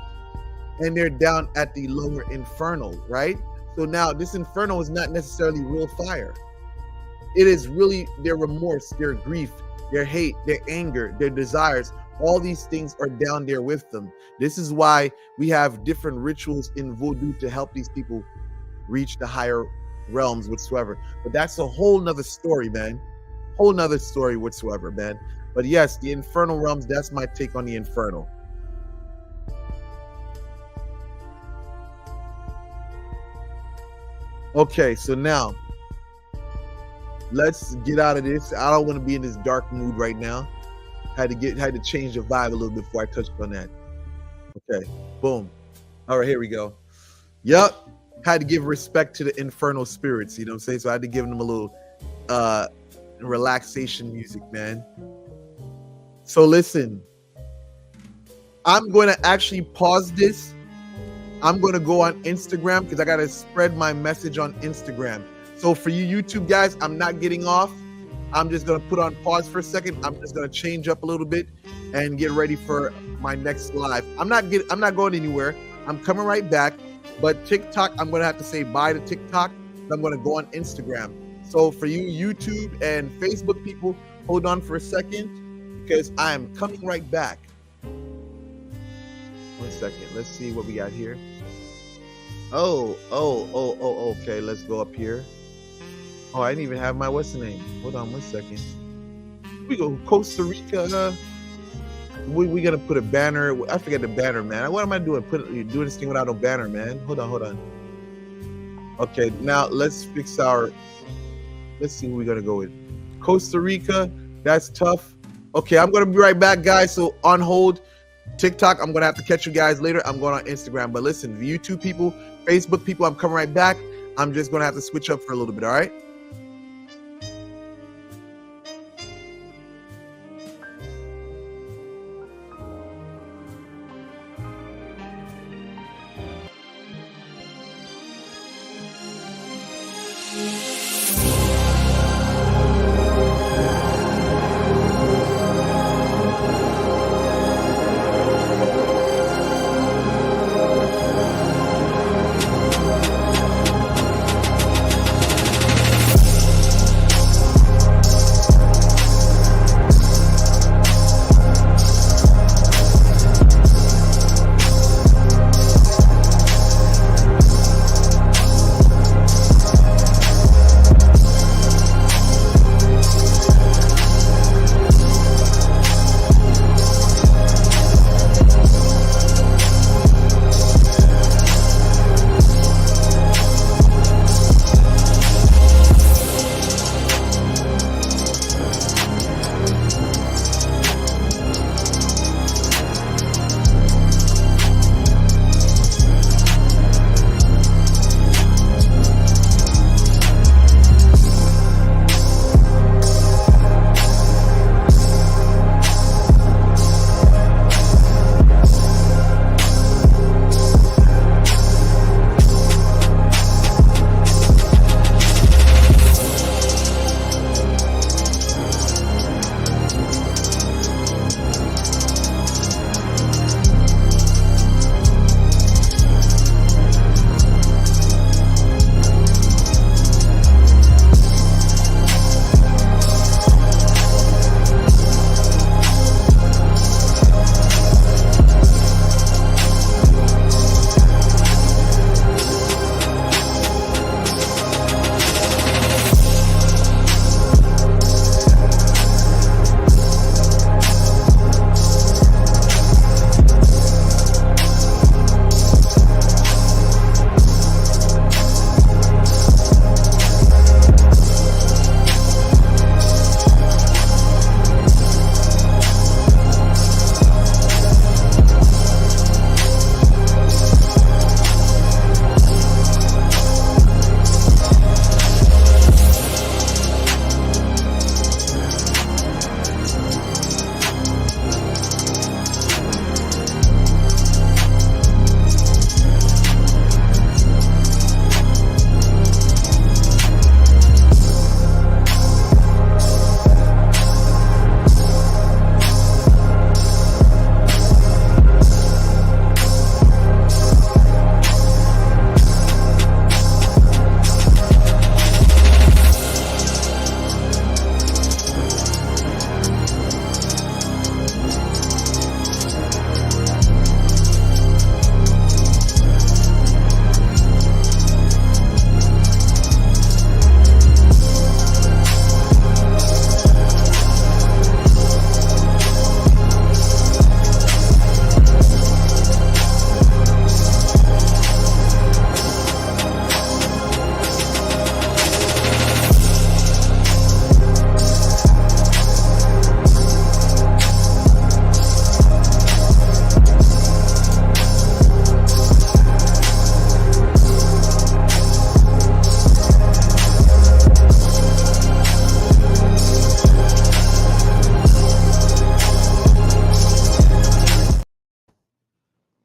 and they're down at the lower infernal, right? So now this infernal is not necessarily real fire. It is really their remorse, their grief, their hate, their anger, their desires. All these things are down there with them. This is why we have different rituals in voodoo to help these people reach the higher realms whatsoever. But that's a whole nother story, man. Whole nother story whatsoever, man. But yes, the infernal realms, that's my take on the infernal. Okay, so now let's get out of this. I don't want to be in this dark mood right now. Had to change the vibe a little bit before I touched on that. Okay, boom. All right, here we go. Yup. Had to give respect to the infernal spirits, you know what I'm saying? So I had to give them a little relaxation music, man. So listen, I'm going to actually pause this. I'm going to go on Instagram because I got to spread my message on Instagram. So for you YouTube guys, I'm not getting off. I'm just going to put on pause for a second. I'm just going to change up a little bit and get ready for my next live. I'm not going anywhere. I'm coming right back. But TikTok, I'm going to have to say bye to TikTok. I'm going to go on Instagram. So for you YouTube and Facebook people, hold on for a second because I am coming right back. 1 second. Let's see what we got here. Oh, okay. Let's go up here. Oh, I didn't even have my, what's the name? Hold on 1 second. We go Costa Rica. We gotta put a banner. I forget the banner, man. What am I doing? Doing this thing without no banner, man. Hold on. Okay, now let's fix let's see who we're gonna go with. Costa Rica, that's tough. Okay, I'm gonna be right back, guys. So on hold. TikTok, I'm gonna have to catch you guys later. I'm going on Instagram. But listen, the YouTube people, Facebook people, I'm coming right back. I'm just gonna have to switch up for a little bit, all right?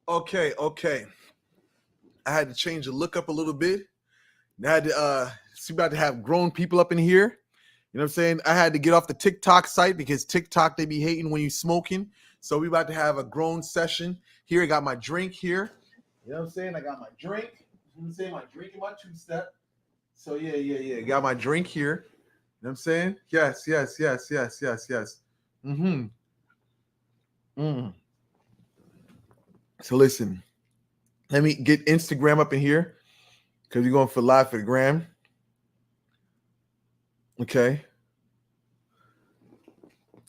Okay, okay. I had to change the look up a little bit. I had to see about to have grown people up in here. You know what I'm saying? I had to get off the TikTok site because TikTok, they be hating when you smoking. So we about to have a grown session. Here, I got my drink here. You know what I'm saying? I got my drink. You know what I'm saying? My drink and my two-step. So yeah. Got my drink here. You know what I'm saying? Yes. Mm-hmm. So listen, let me get Instagram up in here because we're going for live for the gram. Okay.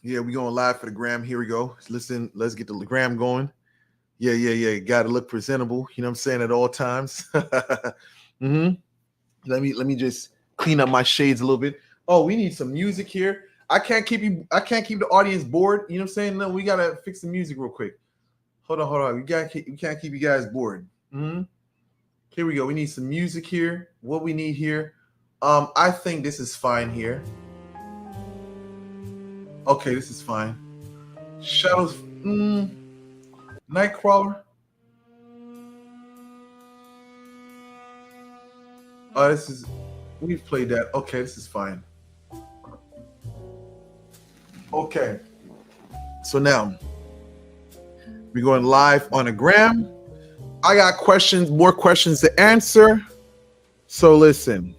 Yeah, we're going live for the gram. Here we go. Listen, let's get the gram going. Yeah. Got to look presentable. You know what I'm saying? At all times. Mm-hmm. Let me just clean up my shades a little bit. Oh, we need some music here. I can't keep the audience bored. You know what I'm saying? No, we gotta fix the music real quick. Hold on. We can't keep you guys bored. Mm-hmm. Here we go. We need some music here. What we need here. I think this is fine here. Okay, this is fine. Shadows. Nightcrawler. Oh, this is. We've played that. Okay, this is fine. Okay. So now we're going live on a gram. I got questions, more questions to answer. So listen.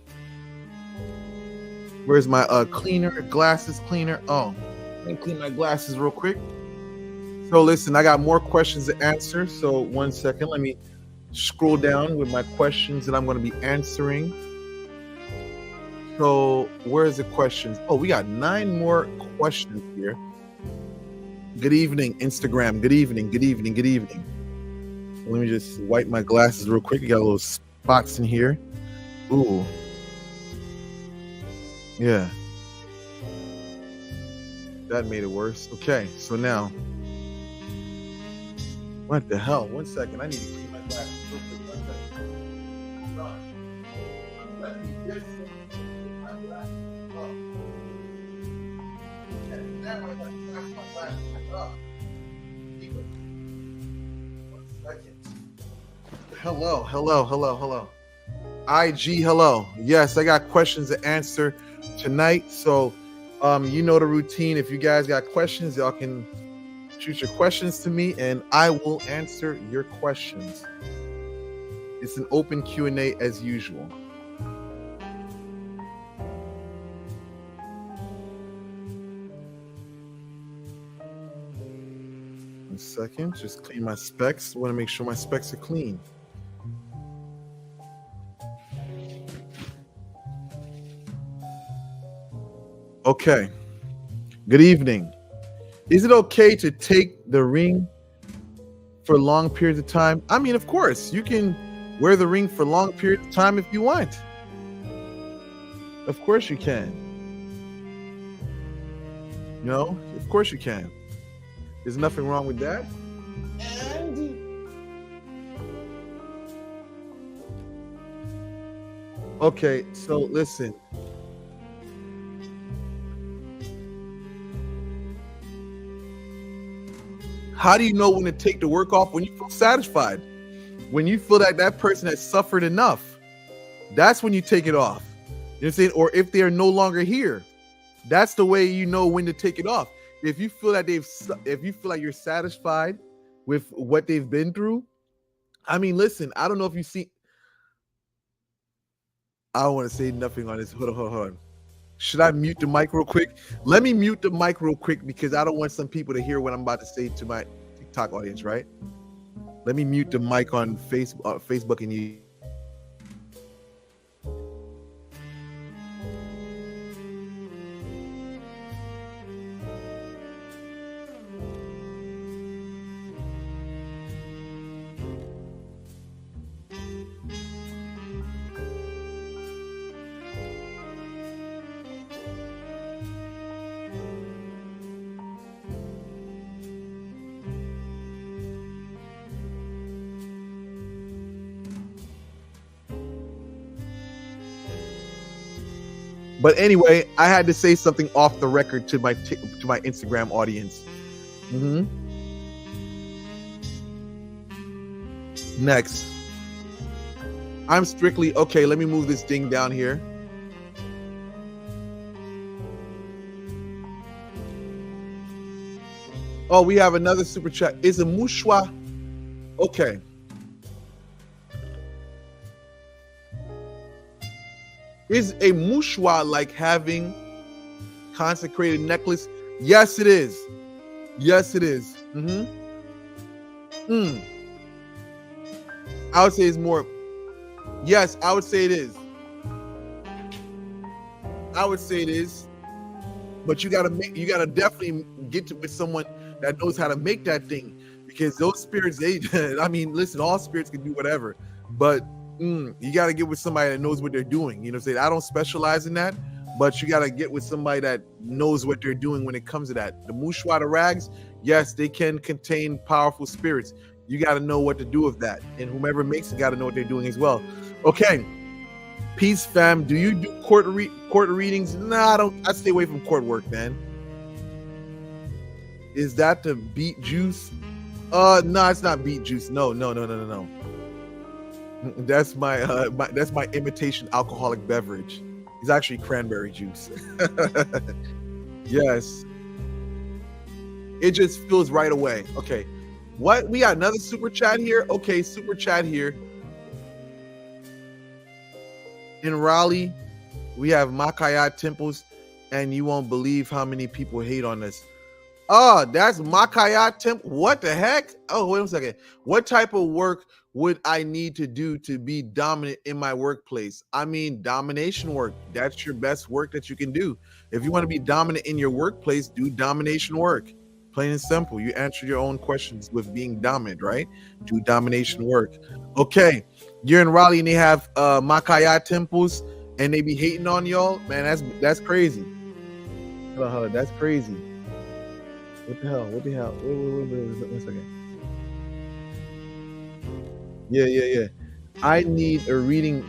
Where's my cleaner, glasses cleaner? Oh, let me clean my glasses real quick. So listen, I got more questions to answer. So 1 second, let me scroll down with my questions that I'm going to be answering. So where's the questions? Oh, we got 9 more questions here. Good evening, Instagram. Good evening. Let me just wipe my glasses real quick. You got little spots in here. Ooh. Yeah. That made it worse. Okay, so now. What the hell? 1 second. I need to clean my glasses real quick. 1 second. Hold on. Let me just clean my glasses up. And now I got to clean my glasses up. 1 second. Hello. IG, hello. Yes, I got questions to answer tonight. So, you know the routine. If you guys got questions, y'all can shoot your questions to me, and I will answer your questions. It's an open Q&A as usual. One second, just clean my specs. I want to make sure my specs are clean. Okay. Good evening. Is it okay to take the ring for long periods of time? I mean, of course, you can wear the ring for long periods of time if you want. Of course you can. You know, of course you can. There's nothing wrong with that. And okay, so listen. How do you know when to take the work off? When you feel satisfied. When you feel that that person has suffered enough. That's when you take it off. You know what I'm saying? Or if they are no longer here. That's the way you know when to take it off. If you feel that if you feel like you're satisfied with what they've been through. I mean, listen, I don't know if you see. I don't want to say nothing on this. Hold on. Should I mute the mic real quick? Let me mute the mic real quick because I don't want some people to hear what I'm about to say to my TikTok audience, right? Let me mute the mic on Facebook and you. But anyway, I had to say something off the record to my Instagram audience. Next. I'm strictly okay. Let me move this thing down here. Oh, we have another super chat. Is a mushwa okay? Is a mushwa like having consecrated necklace? Yes, it is. Yes, it is. I would say it's more. Yes, I would say it is. I would say it is. But you gotta definitely get with someone that knows how to make that thing, because those spirits, I mean, listen, all spirits can do whatever, but you gotta get with somebody that knows what they're doing. You know what I'm saying? I don't specialize in that, but you gotta get with somebody that knows what they're doing when it comes to that. The mushwa, the rags, yes, they can contain powerful spirits. You gotta know what to do with that, and whomever makes it gotta know what they're doing as well. Okay. Peace, fam. Do you do court readings? Nah, I don't. I stay away from court work, man. Is that the beet juice? No, it's not beet juice. No. That's my that's my imitation alcoholic beverage. It's actually cranberry juice. Yes. It just feels right away. Okay. What? We got another super chat here. Okay, super chat here. In Raleigh, we have Makayat temples, and you won't believe how many people hate on us. Oh, that's Makayat temple. What the heck? Oh, wait a second. What type of work would I need to do to be dominant in my workplace? I mean, domination work. That's your best work that you can do. If you want to be dominant in your workplace, do domination work. Plain and simple. You answer your own questions with being dominant, right? Do domination work. Okay. You're in Raleigh and they have Makaya temples and they be hating on y'all. Man, that's crazy. That's crazy. What the hell? Wait, one second. Yeah. I need a reading,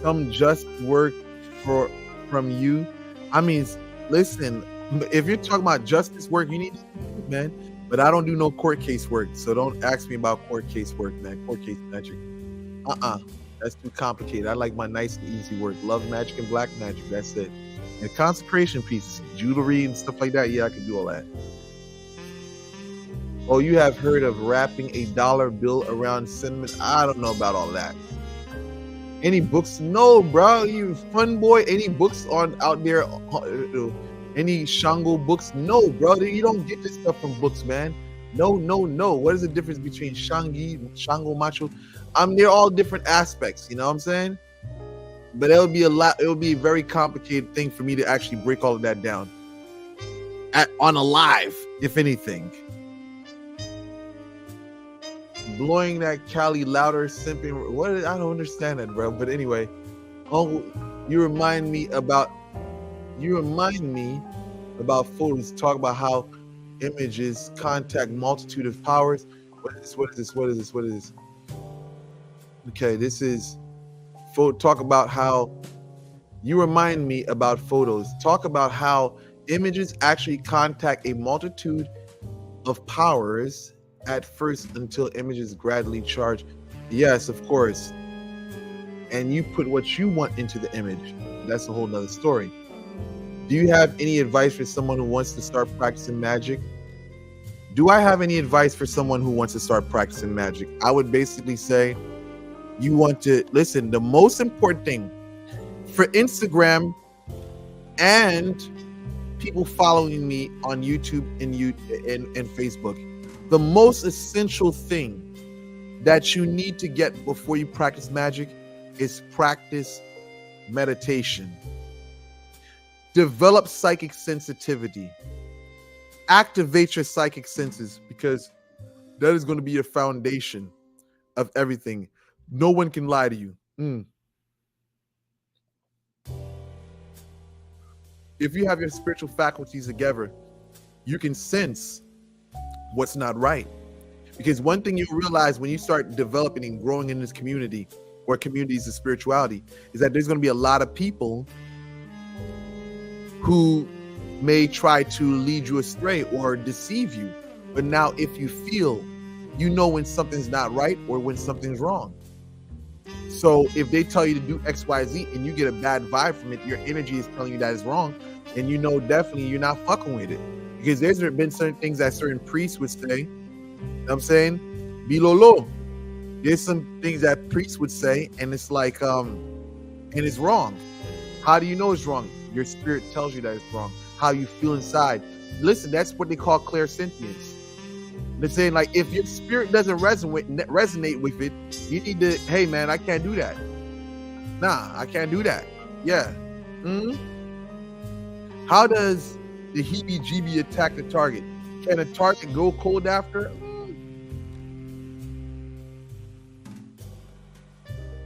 some just work from you. I mean, listen, if you're talking about justice work, you need to do it, man. But I don't do no court case work, so don't ask me about court case work, man. Court case magic. That's too complicated. I like my nice and easy work. Love magic and black magic. That's it. And consecration pieces, jewelry and stuff like that. Yeah, I can do all that. Oh, you have heard of wrapping a dollar bill around cinnamon? I don't know about all that. Any books? No, bro. You fun boy. Any books on out there? Any Shango books? No, bro. You don't get this stuff from books, man. No. What is the difference between Shango, Macho? They're all different aspects, you know what I'm saying? But it would be a very complicated thing for me to actually break all of that down on a live, if anything. Blowing that Cali louder, simping. What? I don't understand that, bro. But anyway, you remind me about photos. Talk about how images contact multitude of powers. What is this? Okay, this is talk about how you remind me about photos. Talk about how images actually contact a multitude of powers at first until images gradually charge. Yes, of course. And you put what you want into the image. That's a whole nother story. Do you have any advice for someone who wants to start practicing magic? Do I have any advice for someone who wants to start practicing magic? I would basically say, you want to listen. The most important thing for Instagram and people following me on YouTube and Facebook, the most essential thing that you need to get before you practice magic is practice meditation. Develop psychic sensitivity. Activate your psychic senses, because that is going to be your foundation of everything. No one can lie to you. If you have your spiritual faculties together, you can sense what's not right. Because one thing you realize when you start developing and growing in this community, or communities of spirituality, is that there's going to be a lot of people who may try to lead you astray or deceive you. But now if you feel you know when something's not right or when something's wrong. So if they tell you to do X, Y, Z and you get a bad vibe from it, your energy is telling you that is wrong, and you know definitely you're not fucking with it. Because there's been certain things that certain priests would say, you know what I'm saying? Bilolo. There's some things that priests would say, and it's like, and it's wrong. How do you know it's wrong? Your spirit tells you that it's wrong. How you feel inside. Listen, that's what they call clairsentience. They're saying, like, if your spirit doesn't resonate with it, you need to, hey man, I can't do that. Nah, I can't do that. Yeah. How does the heebie-jeebie attack the target? Can a target go cold after?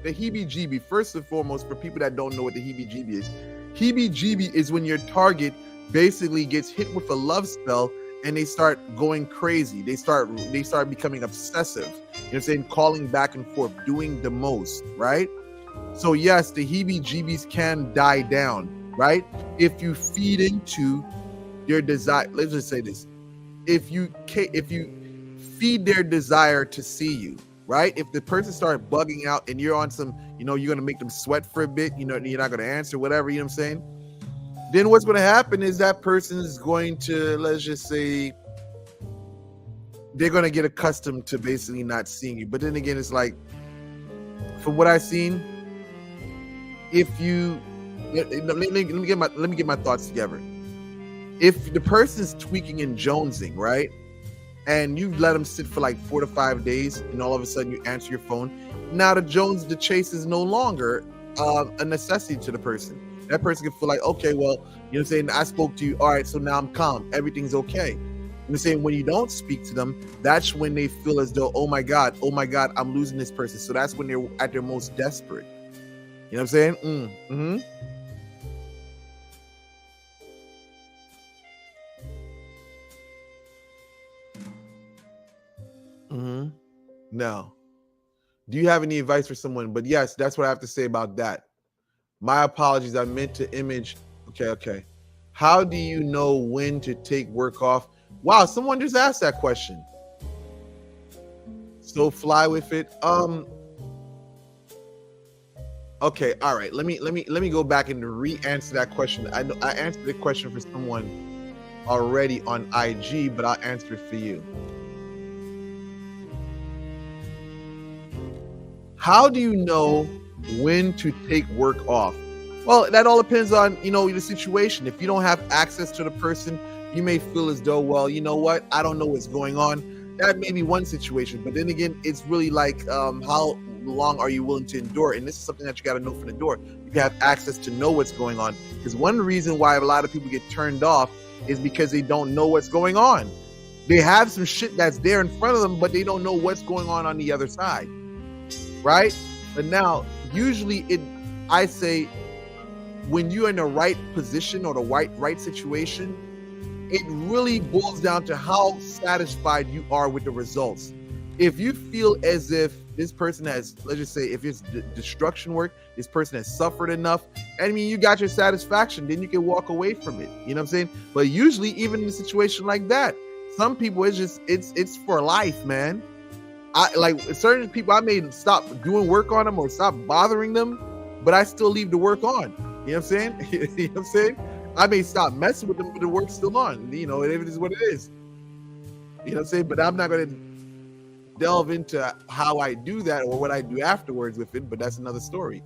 The heebie-jeebie, first and foremost, for people that don't know what the heebie-jeebie is when your target basically gets hit with a love spell and they start going crazy. They start becoming obsessive. You know what I'm saying? Calling back and forth, doing the most, right? So yes, the heebie-jeebies can die down, right? If you feed into their desire, let's just say this. If you feed their desire to see you, right? If the person starts bugging out and you're on some, you know, you're going to make them sweat for a bit, you know, you're not going to answer, whatever, you know what I'm saying? Then what's going to happen is that person is going to, let's just say, they're going to get accustomed to basically not seeing you. But then again, it's like, from what I've seen, if you, let me get my thoughts together. If the person's tweaking and jonesing, right? And you let them sit for like 4 to 5 days, and all of a sudden you answer your phone. Now the chase is no longer a necessity to the person. That person can feel like, okay, well, you know what I'm saying? I spoke to you. All right, so now I'm calm. Everything's okay. I'm saying when you don't speak to them, that's when they feel as though, oh my God, I'm losing this person. So that's when they're at their most desperate. You know what I'm saying? Now, do you have any advice for someone? But yes, that's what I have to say about that. My apologies. I meant to image. Okay. How do you know when to take work off? Wow, someone just asked that question. So fly with it. Okay, all right. Let me go back and re-answer that question. I know I answered the question for someone already on IG, but I'll answer it for you. How do you know when to take work off? Well, that all depends on, you know, the situation. If you don't have access to the person, you may feel as though, well, you know what? I don't know what's going on. That may be one situation. But then again, it's really like, how long are you willing to endure? And this is something that you got to know from the door. You have access to know what's going on. Because one reason why a lot of people get turned off is because they don't know what's going on. They have some shit that's there in front of them, but they don't know what's going on the other side. Right? But now, usually I say, when you're in the right position or the right situation, it really boils down to how satisfied you are with the results. If you feel as if this person has, let's just say, if it's destruction work, this person has suffered enough, I mean, you got your satisfaction, then you can walk away from it. You know what I'm saying? But usually, even in a situation like that, some people, it's for life, man. I like certain people, I may stop doing work on them or stop bothering them, but I still leave the work on. You know what I'm saying? You know what I'm saying? I may stop messing with them, but the work's still on. You know, it is what it is. You know what I'm saying? But I'm not going to delve into how I do that or what I do afterwards with it, but that's another story.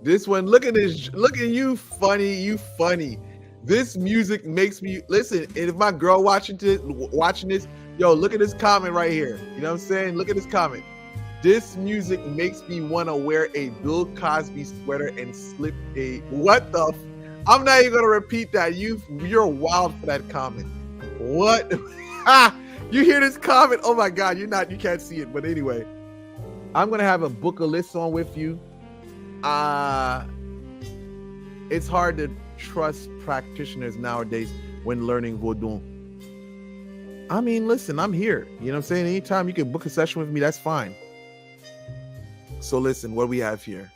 This one, look at this. Look at you, funny. This music makes me listen. And if my girl watching this, yo, look at this comment right here. You know what I'm saying? Look at this comment. This music makes me want to wear a Bill Cosby sweater and slip a what the? I'm not even gonna repeat that. You're wild for that comment. What? You hear this comment? Oh my God, you can't see it. But anyway, I'm gonna have a book a list on with you. It's hard to trust practitioners nowadays when learning Vodun. I mean, listen, I'm here. You know what I'm saying? Anytime you can book a session with me, that's fine. So listen, what do we have here?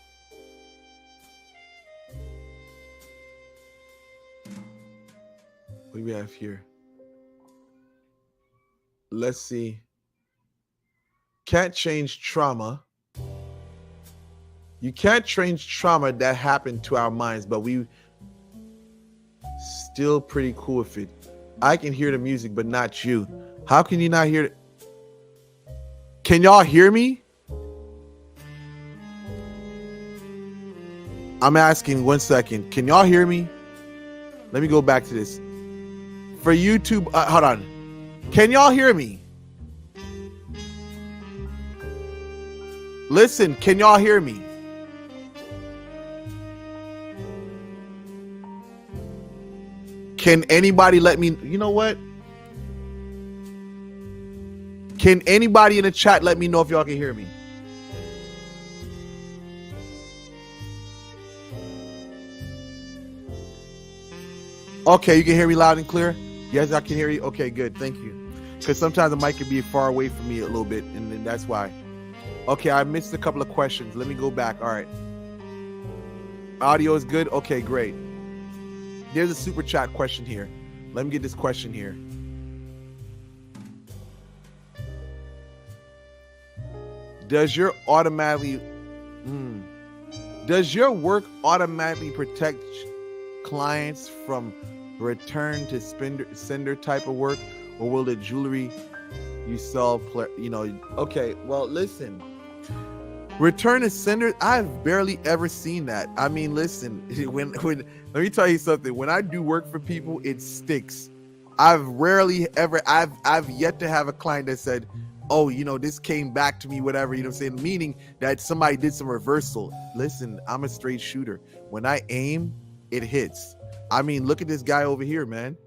What do we have here? Let's see. Can't change trauma. You can't change trauma that happened to our minds, but we still pretty cool with it. I can hear the music, but not you. How can you not hear it? Can y'all hear me? I'm asking 1 second. Can y'all hear me? Let me go back to this. For YouTube, hold on. Can y'all hear me? Listen, can y'all hear me? Can anybody let me, you know what? Can anybody in the chat let me know if y'all can hear me? Okay, you can hear me loud and clear? Yes, I can hear you. Okay, good. Thank you. Because sometimes the mic can be far away from me a little bit, and then that's why. Okay, I missed a couple of questions. Let me go back. All right. Audio is good? Okay, great. There's a super chat question here. Let me get this question here. Does your work automatically protect clients from return to sender type of work, or will the jewelry you sell, okay, well, listen, return to sender, I've barely ever seen that. I mean, listen, when let me tell you something. When I do work for people, it sticks. I've yet to have a client that said, oh, this came back to me, whatever, what I'm saying? Meaning that somebody did some reversal. Listen, I'm a straight shooter. When I aim, it hits. I mean, look at this guy over here, man.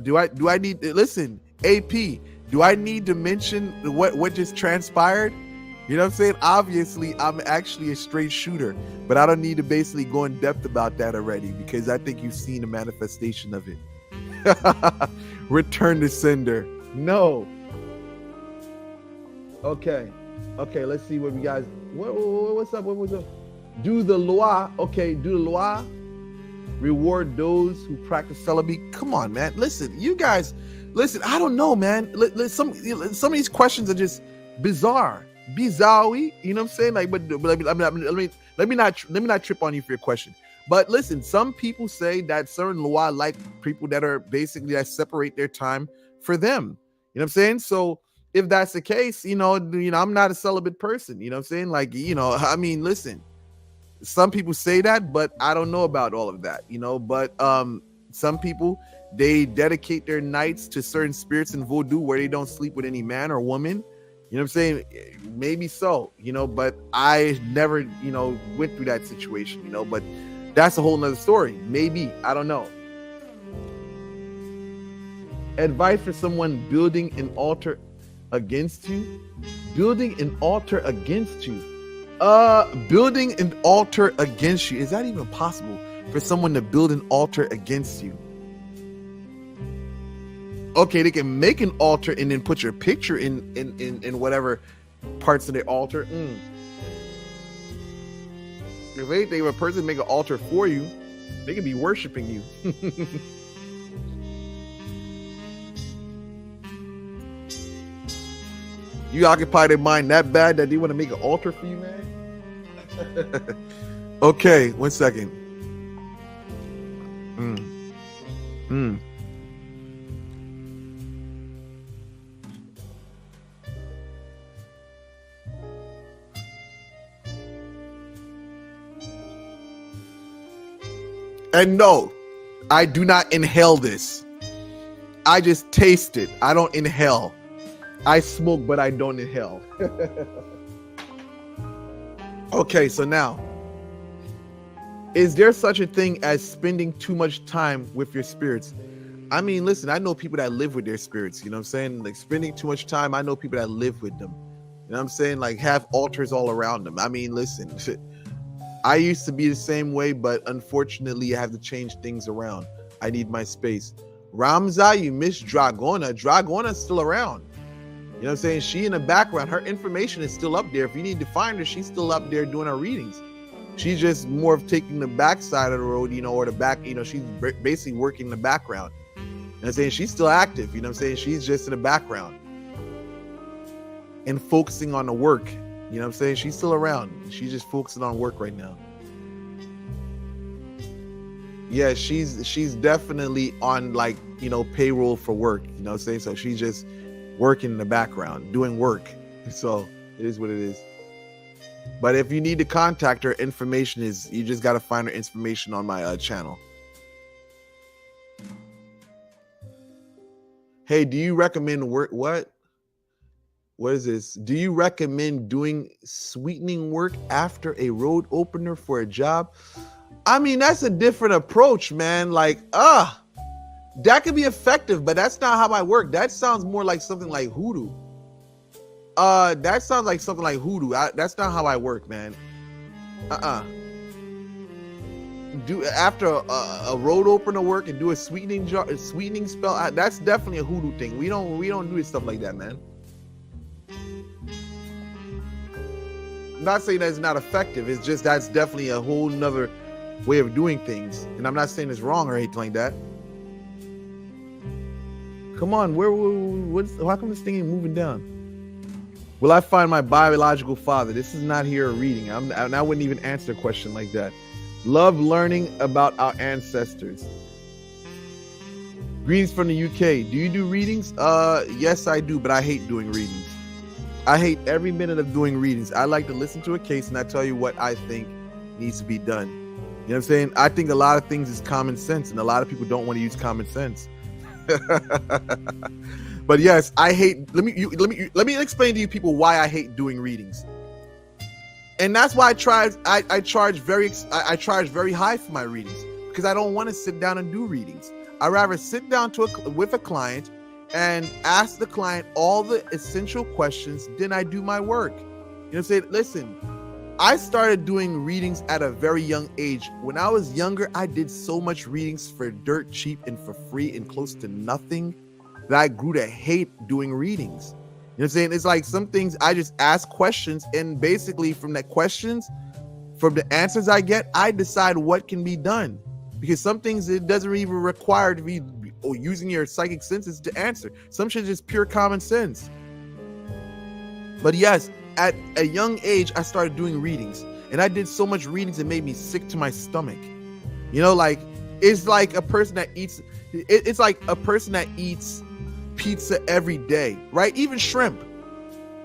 Do I need, listen, AP, do I need to mention what just transpired? You know what I'm saying? Obviously, I'm actually a straight shooter, but I don't need to basically go in depth about that already, because I think you've seen a manifestation of it. Return to sender. No. Okay, let's see what we guys, what's up? What was up? Do the loi. Okay, do the loi. Reward those who practice celibacy. Come on, man. Listen, you guys, listen, I don't know, man. Some of these questions are just bizarre. Bizarre-y, you know what I'm saying? Like, but let me not trip on you for your question. But listen, some people say that certain loi like people that are basically that separate their time for them. You know what I'm saying? So if that's the case, I'm not a celibate person. You know what I'm saying? Like, I mean, listen, some people say that, but I don't know about all of that, but some people, they dedicate their nights to certain spirits in voodoo where they don't sleep with any man or woman. You know what I'm saying? Maybe so, but I never, went through that situation, but that's a whole nother story. Maybe, I don't know. Advice for someone building an altar against you? Building an altar against you? Building an altar against you. Is that even possible for someone to build an altar against you? Okay, they can make an altar and then put your picture in whatever parts of the altar. If anything, if a person make an altar for you, they can be worshiping you. You occupy their mind that bad that they want to make an altar for you, man? Okay, 1 second. And no, I do not inhale this. I just taste it. I don't inhale. I smoke, but I don't inhale. Okay, so now, is there such a thing as spending too much time with your spirits? I mean, listen, I know people that live with their spirits, you know what I'm saying? Like, spending too much time, I know people that live with them. You know what I'm saying? Like, have altars all around them. I mean, listen, I used to be the same way, but unfortunately, I have to change things around. I need my space. Ramza, you miss Dragona. Dragona's still around. You know what I'm saying? She in the background. Her information is still up there. If you need to find her, she's still up there doing her readings. She's just more of taking the back side of the road, or the back, she's basically working the background. know what I'm saying? She's still active, you know what I'm saying? She's just in the background and focusing on the work. You know what I'm saying? She's still around. She's just focusing on work right now. Yeah, she's definitely on, like, you know, payroll for work. You know what I'm saying? So she's just working in the background, doing work. So it is what it is. But if you need to contact her, information is, you just got to find her information on my channel. Hey, do you recommend work? What is this? Do you recommend doing sweetening work after a road opener for a job? I mean, that's a different approach, man. Like, that could be effective, but that's not how I work. That sounds more like something like hoodoo. That sounds like something like hoodoo. That's not how I work, man. Do after a road opener work and do a sweetening spell. That's definitely a hoodoo thing. We don't do stuff like that, man. I'm not saying that it's not effective. It's just that's definitely a whole nother way of doing things. And I'm not saying it's wrong or anything like that. Come on, how come this thing ain't moving down? Will I find my biological father? This is not here a reading. I wouldn't even answer a question like that. Love learning about our ancestors. Greetings from the UK. Do you do readings? Yes, I do, but I hate doing readings. I hate every minute of doing readings. I like to listen to a case and I tell you what I think needs to be done. You know what I'm saying? I think a lot of things is common sense, and a lot of people don't want to use common sense. But yes, I hate. Let me explain to you people why I hate doing readings. And that's why I charge very high for my readings, because I don't want to sit down and do readings. I rather sit down with a client and ask the client all the essential questions, then I do my work. You know what I'm saying? Listen, I started doing readings at a very young age. When I was younger, I did so much readings for dirt cheap and for free and close to nothing that I grew to hate doing readings. You know what I'm saying? It's like some things I just ask questions, and basically from the questions, from the answers I get, I decide what can be done. Because some things it doesn't even require to be using your psychic senses to answer. Some shit is just pure common sense. But yes, at a young age, I started doing readings, and I did so much readings it made me sick to my stomach. You know, like it's like a person that eats. It's like a person that eats pizza every day, right? Even shrimp.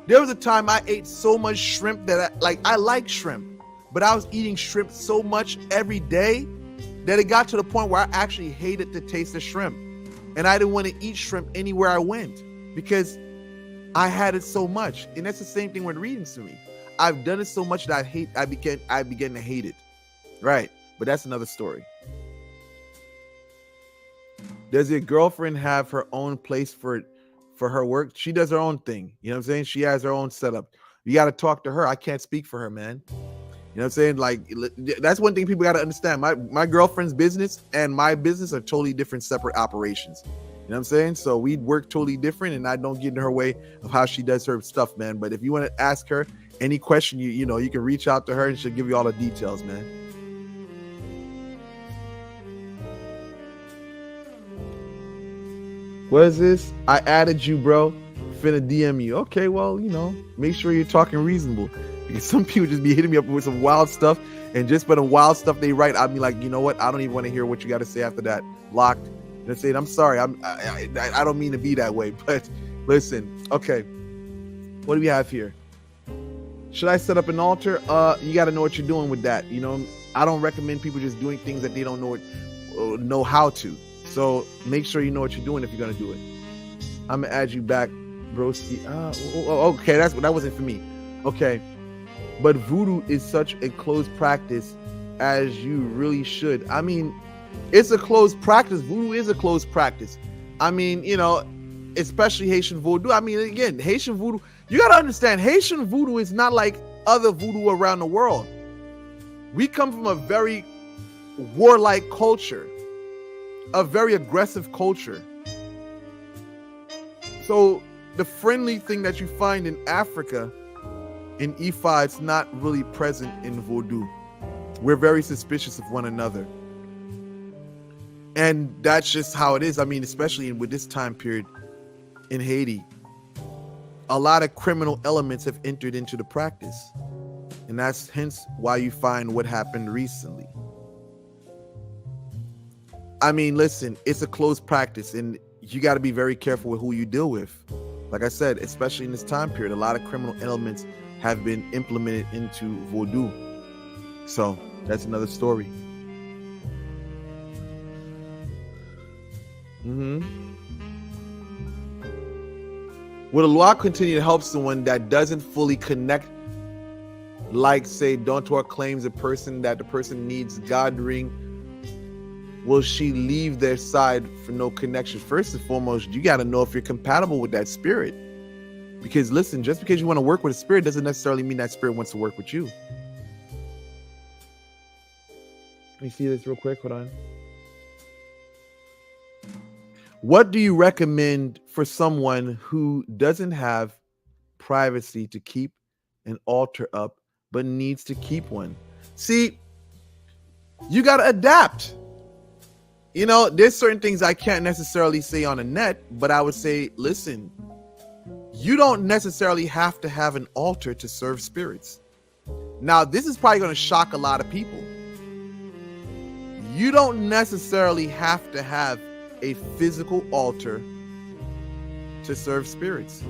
There was a time I ate so much shrimp that I like shrimp, but I was eating shrimp so much every day that it got to the point where I actually hated the taste of shrimp, and I didn't want to eat shrimp anywhere I went because I had it so much. And that's the same thing with readings to me. I've done it so much that I began to hate it. Right. But that's another story. Does your girlfriend have her own place for her work? She does her own thing. You know what I'm saying? She has her own setup. You got to talk to her. I can't speak for her, man. You know what I'm saying? Like, that's one thing people got to understand. My girlfriend's business and my business are totally different, separate operations. You know what I'm saying? So we work totally different, and I don't get in her way of how she does her stuff, man. But if you want to ask her any question, you know, you can reach out to her and she'll give you all the details, man. What is this? I added you, bro. Finna DM you. Okay, well, you know, make sure you're talking reasonable. Because some people just be hitting me up with some wild stuff, and just for the wild stuff they write, I'll be like, you know what? I don't even want to hear what you got to say after that. Blocked. And saying, I'm sorry, I don't mean to be that way, but listen, okay, what do we have here? Should I set up an altar? You got to know what you're doing with that. You know, I don't recommend people just doing things that they don't know how to. So make sure you know what you're doing if you're gonna do it. I'm gonna add you back, broski. Okay, that wasn't for me. Okay, but voodoo is such a closed practice, as you really should. I mean, it's a closed practice. Voodoo is a closed practice. I mean, you know, especially Haitian voodoo. I mean, again, Haitian voodoo, you got to understand, Haitian voodoo is not like other voodoo around the world. We come from a very warlike culture, a very aggressive culture. So the friendly thing that you find in Africa, in Ifa, it's not really present in voodoo. We're very suspicious of one another. And that's just how it is. I mean, especially with this time period in Haiti, a lot of criminal elements have entered into the practice. And that's hence why you find what happened recently. I mean, listen, it's a closed practice and you got to be very careful with who you deal with. Like I said, especially in this time period, a lot of criminal elements have been implemented into voodoo. So that's another story. Will the law continue to help someone that doesn't fully connect, like say Dontor claims the person needs God ring? Will she leave their side for no connection? First and foremost, you got to know if you're compatible with that spirit. Because listen, just because you want to work with a spirit doesn't necessarily mean that spirit wants to work with you. Let me see this real quick. Hold on. What do you recommend for someone who doesn't have privacy to keep an altar up, but needs to keep one? See, you got to adapt. You know, there's certain things I can't necessarily say on the net, but I would say, listen, you don't necessarily have to have an altar to serve spirits. Now, this is probably going to shock a lot of people. You don't necessarily have to have a physical altar to serve spirits.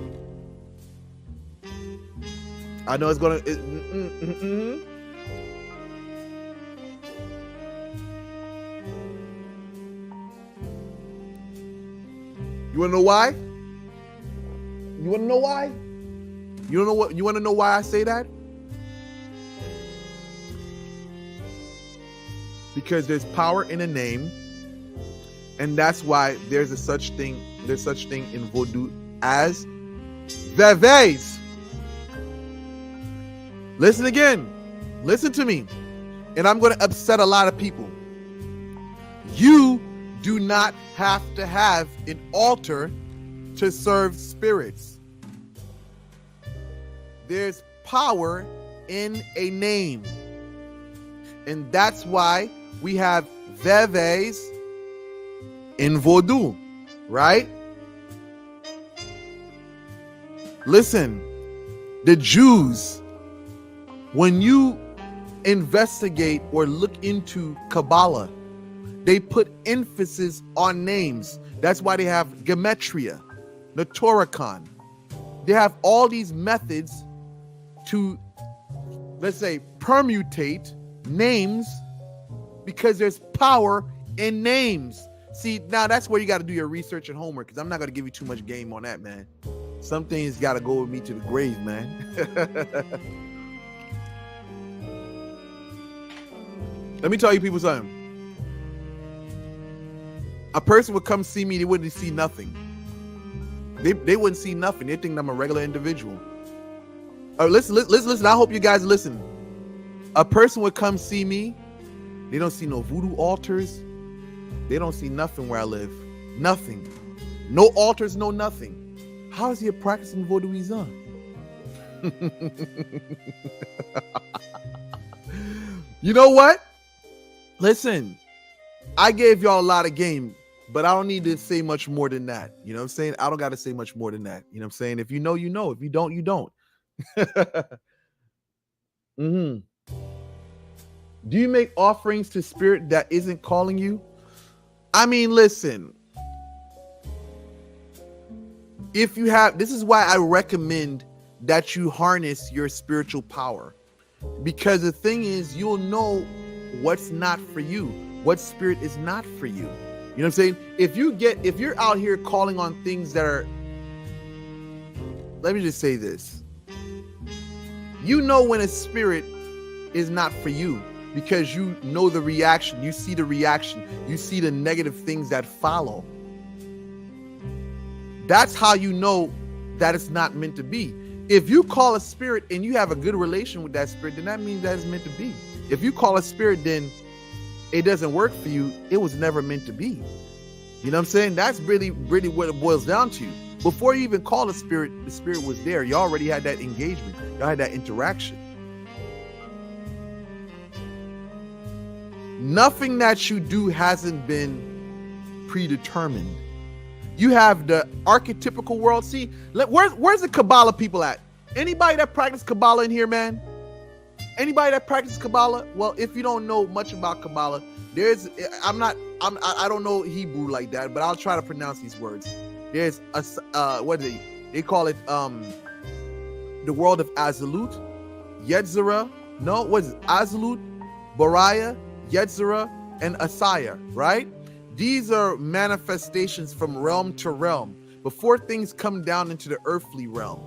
I know it's going to... You want to know why? You want to know why? You don't know what? You want to know why I say that? Because there's power in a name, and that's why there's such thing in voodoo as veves. Listen again. Listen to me. And I'm going to upset a lot of people. You do not have to have an altar to serve spirits. There's power in a name. And that's why we have veves in voodoo, right? Listen, the Jews, when you investigate or look into Kabbalah, they put emphasis on names. That's why they have gematria, the Torahkan. They have all these methods to, let's say, permutate names because there's power in names. See, now that's where you got to do your research and homework, because I'm not going to give you too much game on that, man. Some things got to go with me to the grave, man. Let me tell you people something. A person would come see me, they wouldn't see nothing. They wouldn't see nothing. They think I'm a regular individual. Listen. I hope you guys listen. A person would come see me. They don't see no voodoo altars. They don't see nothing where I live. Nothing. No altars, no nothing. How is he practicing voodooism? You know what? Listen, I gave y'all a lot of game, but I don't need to say much more than that. You know what I'm saying? I don't got to say much more than that. You know what I'm saying? If you know, you know. If you don't, you don't. Do you make offerings to spirit that isn't calling you? I mean, listen. If you have, this is why I recommend that you harness your spiritual power. Because the thing is, you'll know what's not for you, what spirit is not for you. You know what I'm saying? If you're out here calling on things that are, let me just say this. You know when a spirit is not for you because you know the reaction, you see the reaction, you see the negative things that follow. That's how you know that it's not meant to be. If you call a spirit and you have a good relation with that spirit, then that means that it's meant to be. If you call a spirit, then it doesn't work for you, it was never meant to be. You know what I'm saying? That's really, really what it boils down to. Before you even call the spirit was there. You already had that engagement. You had that interaction. Nothing that you do hasn't been predetermined. You have the archetypical world. See, where's the Kabbalah people at? Anybody that practice Kabbalah in here, man? Anybody that practices Kabbalah? Well, if you don't know much about Kabbalah, I don't know Hebrew like that, but I'll try to pronounce these words. There's what is it? They call it the world of Azalut, Yetzirah. No, what is it? Azalut, Bariah, Yetzirah, and Asaya, right? These are manifestations from realm to realm. Before things come down into the earthly realm,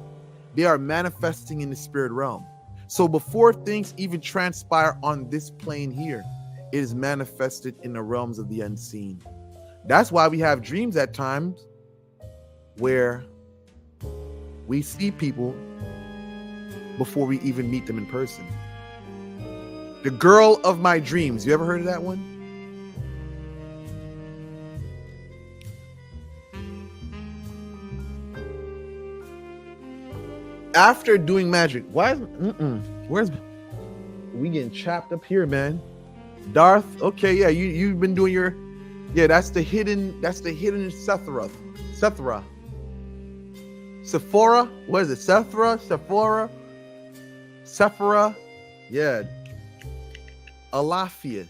they are manifesting in the spirit realm. So before things even transpire on this plane here, it is manifested in the realms of the unseen. That's why we have dreams at times where we see people before we even meet them in person. The girl of my dreams. You ever heard of that one? After doing magic, where's we getting chapped up here, man? Darth, okay, yeah, you've been doing your, yeah, that's the hidden Sephora. Sephora, what is it? Sephora, yeah. Alafia.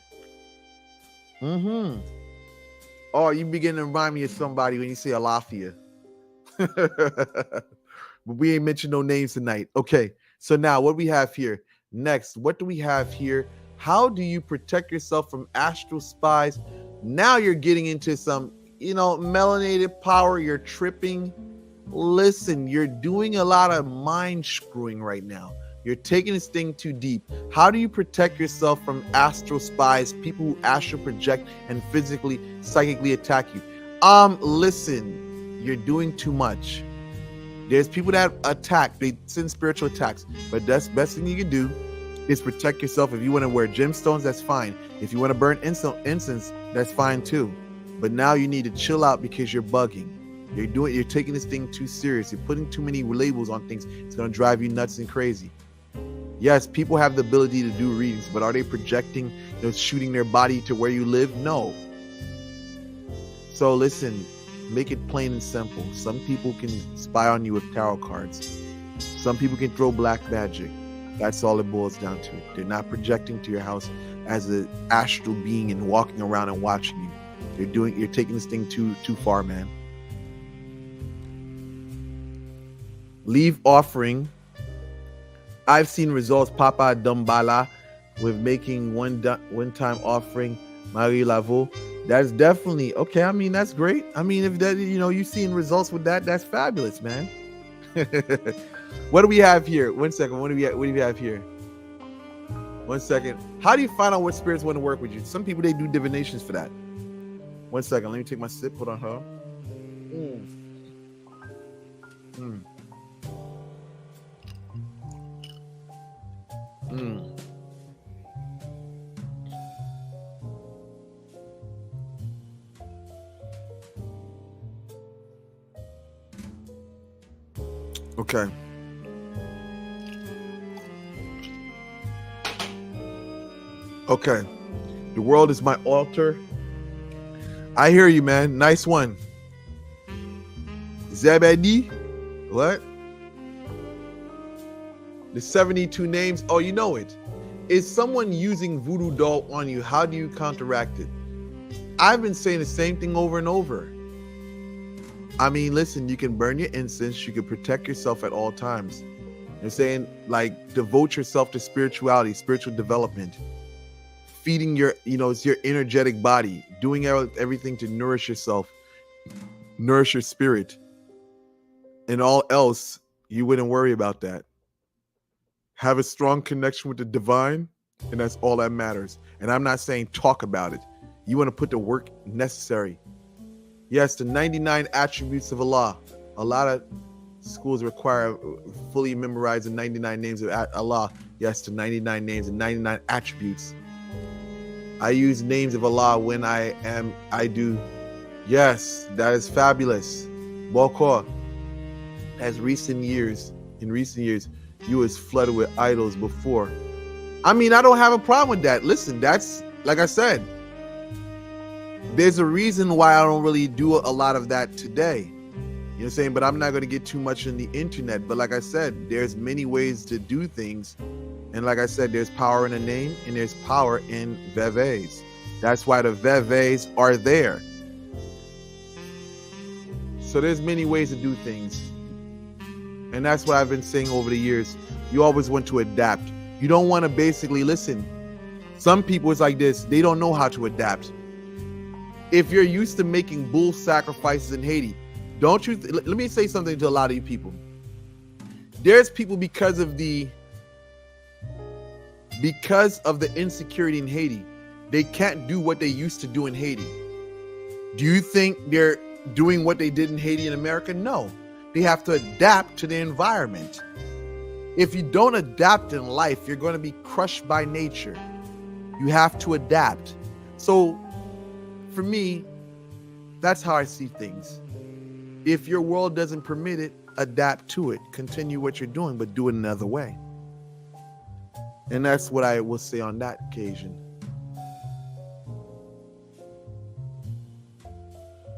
Oh, you begin to remind me of somebody when you say Alafia. But we ain't mentioned no names tonight. Okay, so now what we have here next, what do we have here? How do you protect yourself from astral spies? Now you're getting into some, melanated power. You're tripping. Listen, you're doing a lot of mind screwing right now. You're taking this thing too deep. How do you protect yourself from astral spies, people who astral project and physically, psychically attack you? Listen, you're doing too much. There's people that attack, they send spiritual attacks, but that's the best thing you can do is protect yourself. If you want to wear gemstones, that's fine. If you want to burn incense, that's fine too. But now you need to chill out because you're bugging. You're taking this thing too serious. You're putting too many labels on things. It's going to drive you nuts and crazy. Yes, people have the ability to do readings, but are they projecting, shooting their body to where you live? No. So listen, make it plain and simple. Some people can spy on you with tarot cards. Some people can throw black magic. That's all it boils down to. They're not projecting to your house as an astral being and walking around and watching you. You're taking this thing too far, man. Leave offering. I've seen results, Papa Dumbala, with making one-time offering, Marie Laveau. That's definitely okay. I mean, that's great. I mean, if that, you've seen results with that, that's fabulous, man. What do we have here? 1 second. What do we have here? 1 second. How do you find out what spirits want to work with you? Some people, they do divinations for that. 1 second. Let me take my sip. Hold on, huh? Okay. Okay. The world is my altar. I hear you, man. Nice one. Zebedi. What? The 72 names. Oh, you know it. Is someone using voodoo doll on you? How do you counteract it? I've been saying the same thing over and over. I mean, listen, you can burn your incense. You can protect yourself at all times. They're saying, like, devote yourself to spirituality, spiritual development, feeding your, it's your energetic body, doing everything to nourish yourself, nourish your spirit. And all else, you wouldn't worry about that. Have a strong connection with the divine, and that's all that matters. And I'm not saying talk about it. You want to put the work necessary. Yes, the 99 attributes of Allah. A lot of schools require fully memorize the 99 names of Allah. Yes, the 99 names and 99 attributes. I use names of Allah when I do. Yes, that is fabulous. Bokor. In recent years, you was flooded with idols before. I mean, I don't have a problem with that. Listen, that's, like I said, There's a reason why I don't really do a lot of that today. You know what I'm saying? But I'm not going to get too much on the internet. But like I said, there's many ways to do things. And like I said, there's power in a name and there's power in veves. That's why the veves are there. So there's many ways to do things. And that's what I've been saying over the years. You always want to adapt. You don't want to basically listen. Some people, it's like this. They don't know how to adapt. If you're used to making bull sacrifices in Haiti, don't you? Let me say something to a lot of you people. There's people because of the insecurity in Haiti, they can't do what they used to do in Haiti. Do you think they're doing what they did in Haiti in America? No. They have to adapt to the environment. If you don't adapt in life, you're going to be crushed by nature. You have to adapt. So for me, that's how I see things. If your world doesn't permit it, adapt to it. Continue what you're doing, but do it another way. And that's what I will say on that occasion.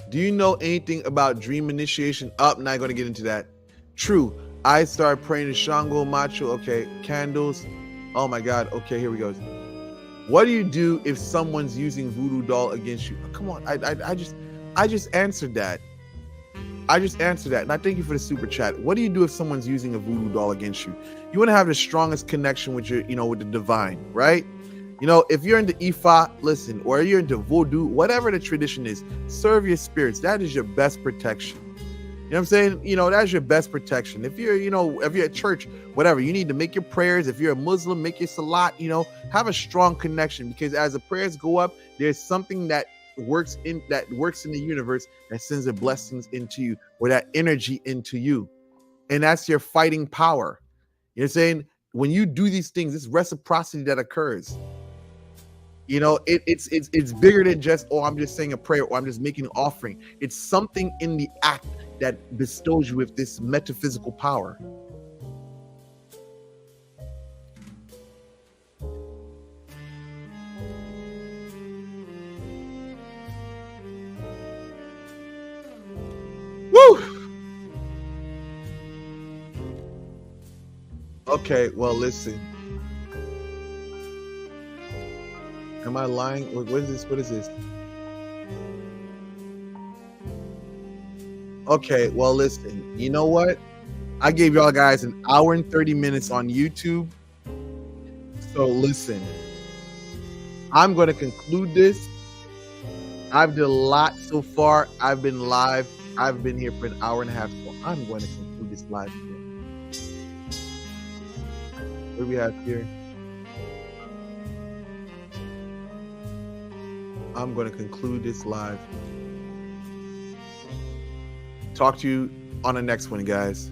Do you know anything about dream initiation? Not going to get into that. True. I started praying to Shango, Macho. Okay. Candles. Oh my God. Okay, here we go. What do you do if someone's using voodoo doll against you? Come on. I just answered that. I just answered that. And I thank you for the super chat. What do you do if someone's using a voodoo doll against you? You want to have the strongest connection with your, with the divine, right? If you're into Ifa, listen, or you're into voodoo, whatever the tradition is, serve your spirits. That is your best protection. You know what I'm saying? That's your best protection. If you're, if you're at church, whatever, you need to make your prayers. If you're a Muslim, make your salat, have a strong connection, because as the prayers go up, there's something that works in the universe that sends the blessings into you, or that energy into you. And that's your fighting power. You know what I'm saying? When you do these things, it's reciprocity that occurs. It's bigger than just, I'm just saying a prayer, or I'm just making an offering. It's something in the act that bestows you with this metaphysical power. Woo! Okay, well, listen. Am I lying? What is this? What is this? Okay, well, listen. You know what? I gave y'all guys an hour and 30 minutes on YouTube. So listen, I'm going to conclude this. I've done a lot so far. I've been live. I've been here for an hour and a half. So I'm going to conclude this live here. What do we have here? I'm going to conclude this live. Talk to you on the next one, guys.